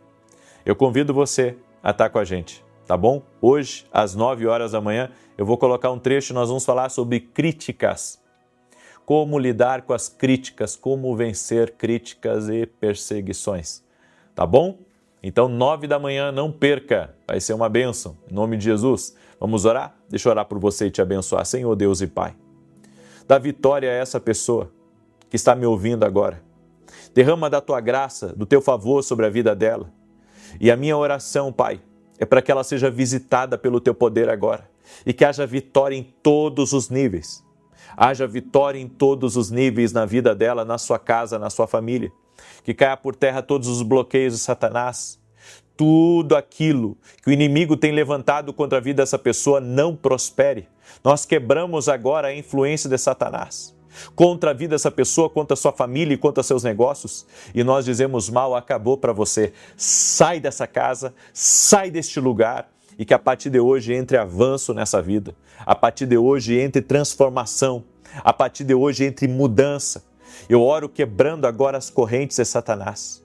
Eu convido você a estar com a gente, tá bom? Hoje, às 9 horas da manhã, eu vou colocar um trecho e nós vamos falar sobre críticas. Como lidar com as críticas, como vencer críticas e perseguições. Tá bom? Então, 9 da manhã, não perca. Vai ser uma bênção. Em nome de Jesus. Vamos orar? Deixa eu orar por você e te abençoar. Senhor Deus e Pai, dá vitória a essa pessoa que está me ouvindo agora. Derrama da tua graça, do teu favor sobre a vida dela. E a minha oração, Pai, é para que ela seja visitada pelo teu poder agora e que haja vitória em todos os níveis. Haja vitória em todos os níveis na vida dela, na sua casa, na sua família. Que caia por terra todos os bloqueios de Satanás. Tudo aquilo que o inimigo tem levantado contra a vida dessa pessoa não prospere. Nós quebramos agora a influência de Satanás contra a vida dessa pessoa, contra a sua família e contra seus negócios. E nós dizemos: mal acabou para você. Sai dessa casa, sai deste lugar e que a partir de hoje entre avanço nessa vida. A partir de hoje entre transformação. A partir de hoje entre mudança. Eu oro quebrando agora as correntes de Satanás.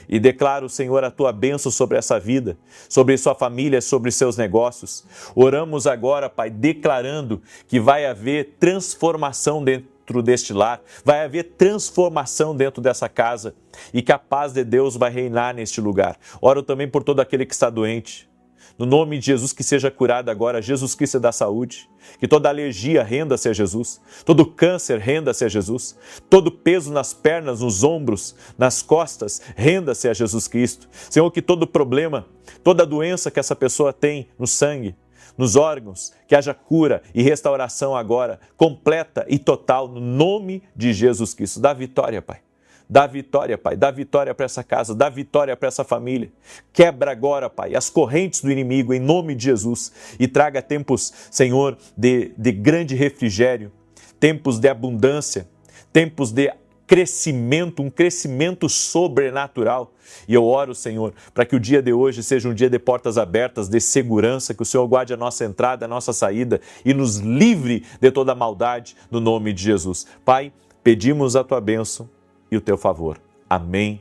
E declaro, Senhor, a tua bênção sobre essa vida, sobre sua família, sobre seus negócios. Oramos agora, Pai, declarando que vai haver transformação dentro deste lar, vai haver transformação dentro dessa casa e que a paz de Deus vai reinar neste lugar. Oro também por todo aquele que está doente. No nome de Jesus, que seja curado agora, Jesus Cristo da saúde, que toda alergia renda-se a Jesus, todo câncer renda-se a Jesus, todo peso nas pernas, nos ombros, nas costas, renda-se a Jesus Cristo. Senhor, que todo problema, toda doença que essa pessoa tem no sangue, nos órgãos, que haja cura e restauração agora, completa e total, no nome de Jesus Cristo. Dá vitória, Pai. Dá vitória, Pai, dá vitória para essa casa, dá vitória para essa família. Quebra agora, Pai, as correntes do inimigo em nome de Jesus e traga tempos, Senhor, de grande refrigério, tempos de abundância, tempos de crescimento, um crescimento sobrenatural. E eu oro, Senhor, para que o dia de hoje seja um dia de portas abertas, de segurança, que o Senhor guarde a nossa entrada, a nossa saída e nos livre de toda maldade no nome de Jesus. Pai, pedimos a tua bênção e o teu favor. Amém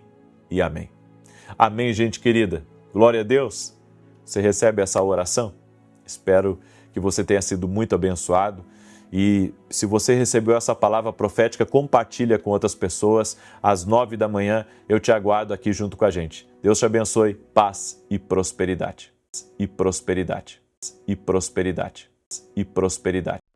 e amém. Amém, gente querida. Glória a Deus. Você recebe essa oração? Espero que você tenha sido muito abençoado. E se você recebeu essa palavra profética, compartilha com outras pessoas. Às 9 da manhã eu te aguardo aqui junto com a gente. Deus te abençoe. Paz e prosperidade. E prosperidade. E prosperidade. E prosperidade.